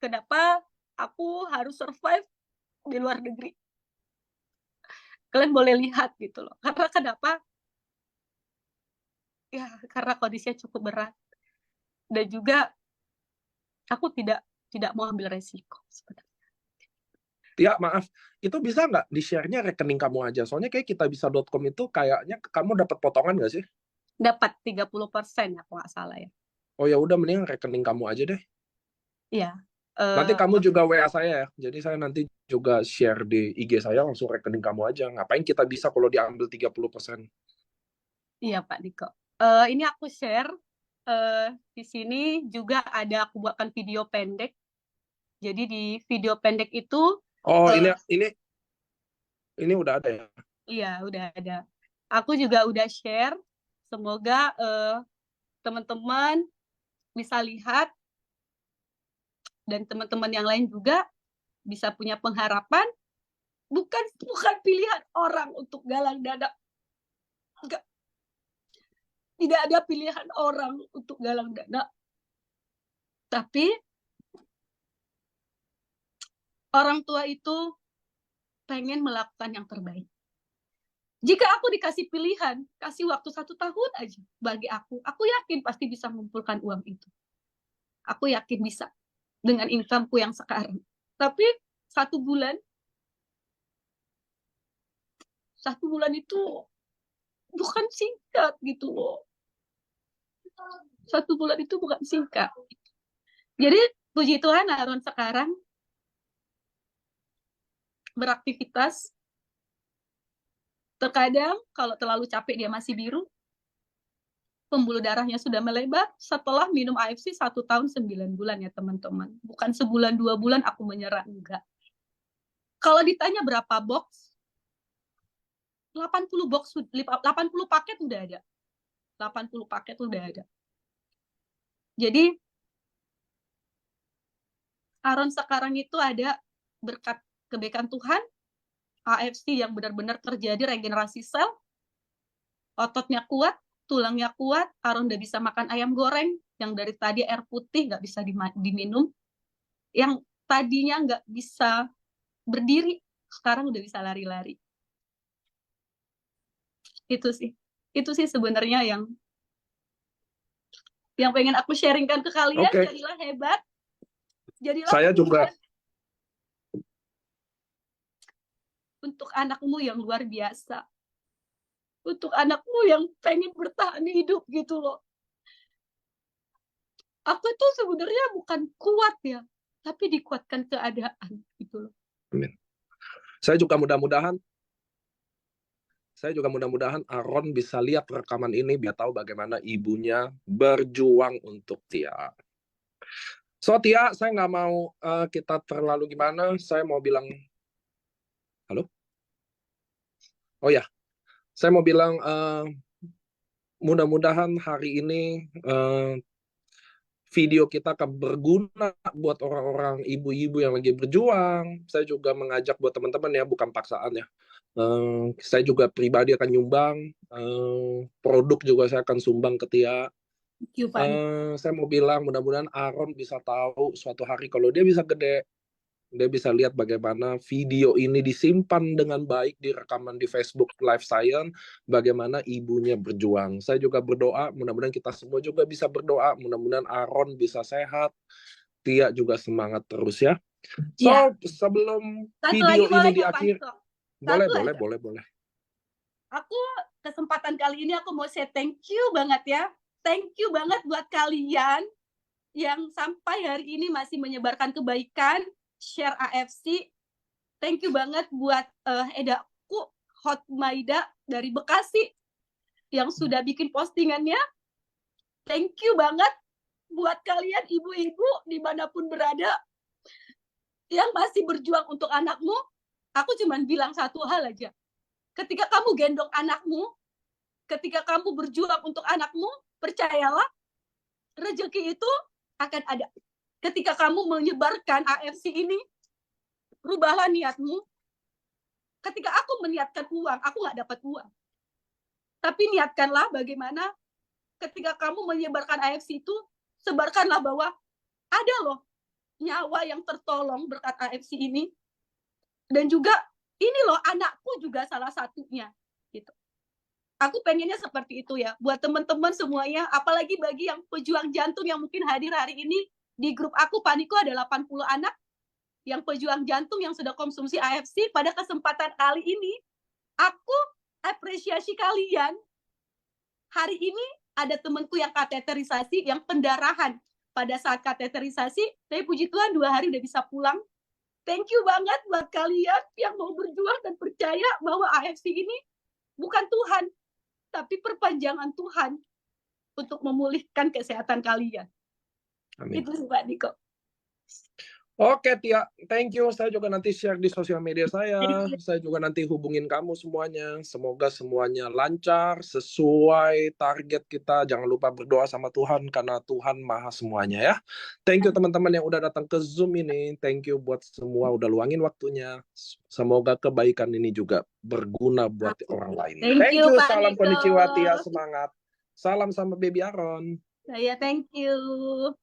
kenapa aku harus survive di luar negeri. Kalian boleh lihat gitu loh. Karena kenapa? Ya, karena kondisinya cukup berat. Dan juga aku tidak mau ambil resiko sebenarnya. Ya, maaf. Itu bisa nggak di-share-nya rekening kamu aja? Soalnya kayak kitabisa.com itu kayaknya kamu dapat potongan nggak sih? Dapat 30% ya, kalau nggak salah ya. Oh ya udah, mending rekening kamu aja deh. Iya. Nanti kamu juga WA saya ya. Jadi saya nanti juga share di IG saya langsung rekening kamu aja. Ngapain kita bisa kalau diambil 30%? Iya Pak Diko. Ini aku share. Di sini juga ada aku buatkan video pendek. Jadi di video pendek itu Oh, ini udah ada ya? iya udah ada. Aku juga udah share. Semoga teman-teman bisa lihat dan teman-teman yang lain juga bisa punya pengharapan. Bukan pilihan orang untuk galang dana. Enggak. Tidak ada pilihan orang untuk galang dana. Tapi orang tua itu pengen melakukan yang terbaik. Jika aku dikasih pilihan, kasih waktu 1 tahun aja bagi aku yakin pasti bisa mengumpulkan uang itu. Aku yakin bisa dengan income-ku yang sekarang. Tapi 1 bulan itu bukan singkat gitu loh. 1 bulan itu bukan singkat. Jadi puji Tuhan Aaron sekarang beraktivitas. Terkadang kalau terlalu capek dia masih biru. Pembuluh darahnya sudah melebar setelah minum AFC 1 tahun 9 bulan ya teman-teman. Bukan sebulan 2 bulan aku menyerah, enggak. Kalau ditanya berapa box, 80 paket udah ada. 80 paket udah ada. Jadi Aaron sekarang itu ada berkat kebaikan Tuhan, AFC yang benar-benar terjadi regenerasi sel, ototnya kuat, tulangnya kuat, Aaron udah bisa makan ayam goreng, yang dari tadi air putih nggak bisa diminum, yang tadinya nggak bisa berdiri, sekarang udah bisa lari-lari. Itu sih sebenarnya yang pengen aku sharingkan ke kalian. Okay. Jadilah hebat. Jadilah saya juga. Untuk anakmu yang luar biasa. Untuk anakmu yang pengen bertahan hidup gitu loh. Aku itu sebenarnya bukan kuat ya, tapi dikuatkan keadaan gitu loh. Amin. Saya juga mudah-mudahan Aaron bisa lihat rekaman ini biar tahu bagaimana ibunya berjuang untuk Tia. So Tia, saya nggak mau kita terlalu gimana. Saya mau bilang, halo? Oh ya, saya mau bilang mudah-mudahan hari ini video kita akan berguna buat orang-orang ibu-ibu yang lagi berjuang. Saya juga mengajak buat teman-teman ya, bukan paksaan ya. Saya juga pribadi akan nyumbang. Produk juga saya akan sumbang ke Tia. Saya mau bilang mudah-mudahan Aaron bisa tahu suatu hari kalau dia bisa gede, dia bisa lihat bagaimana video ini disimpan dengan baik di rekaman di Facebook Live Science, bagaimana ibunya berjuang. Saya juga berdoa, mudah-mudahan kita semua juga bisa berdoa, mudah-mudahan Aaron bisa sehat, Tia juga semangat terus ya. So, sebelum video ini diakhiri, boleh. Aku kesempatan kali ini aku mau say thank you banget ya. Thank you banget buat kalian yang sampai hari ini masih menyebarkan kebaikan, share AFC. Thank you banget buat Edaku, Hot Maida dari Bekasi yang sudah bikin postingannya. Thank you banget buat kalian ibu-ibu dimanapun berada yang masih berjuang untuk anakmu. Aku cuma bilang satu hal aja. Ketika kamu gendong anakmu, ketika kamu berjuang untuk anakmu, percayalah, rezeki itu akan ada. Ketika kamu menyebarkan AFC ini, rubahlah niatmu. Ketika aku meniatkan uang, aku nggak dapat uang. Tapi niatkanlah bagaimana ketika kamu menyebarkan AFC itu, sebarkanlah bahwa ada loh nyawa yang tertolong berkat AFC ini. Dan juga ini loh anakku juga salah satunya. Gitu. Aku pengennya seperti itu ya. Buat teman-teman semuanya, apalagi bagi yang pejuang jantung yang mungkin hadir hari ini, di grup aku Paniko ada 80 anak yang pejuang jantung yang sudah konsumsi AFC. Pada kesempatan kali ini, aku apresiasi kalian. Hari ini ada temanku yang kateterisasi, yang pendarahan. Pada saat kateterisasi, saya puji Tuhan 2 hari udah bisa pulang. Thank you banget buat kalian yang mau berjuang dan percaya bahwa AFC ini bukan Tuhan, tapi perpanjangan Tuhan untuk memulihkan kesehatan kalian. Amin. Itu sih Pak Diko. Oke Tia, thank you. Saya juga nanti share di sosial media saya. Saya juga nanti hubungin kamu semuanya. Semoga semuanya lancar, sesuai target kita. Jangan lupa berdoa sama Tuhan, karena Tuhan maha semuanya ya. Thank you teman-teman yang udah datang ke Zoom ini. Thank you buat semua udah luangin waktunya. Semoga kebaikan ini juga berguna buat orang lain. Thank you, Pak salam Diko. konnichiwa Tia, semangat. Salam sama Baby Aaron. Saya thank you.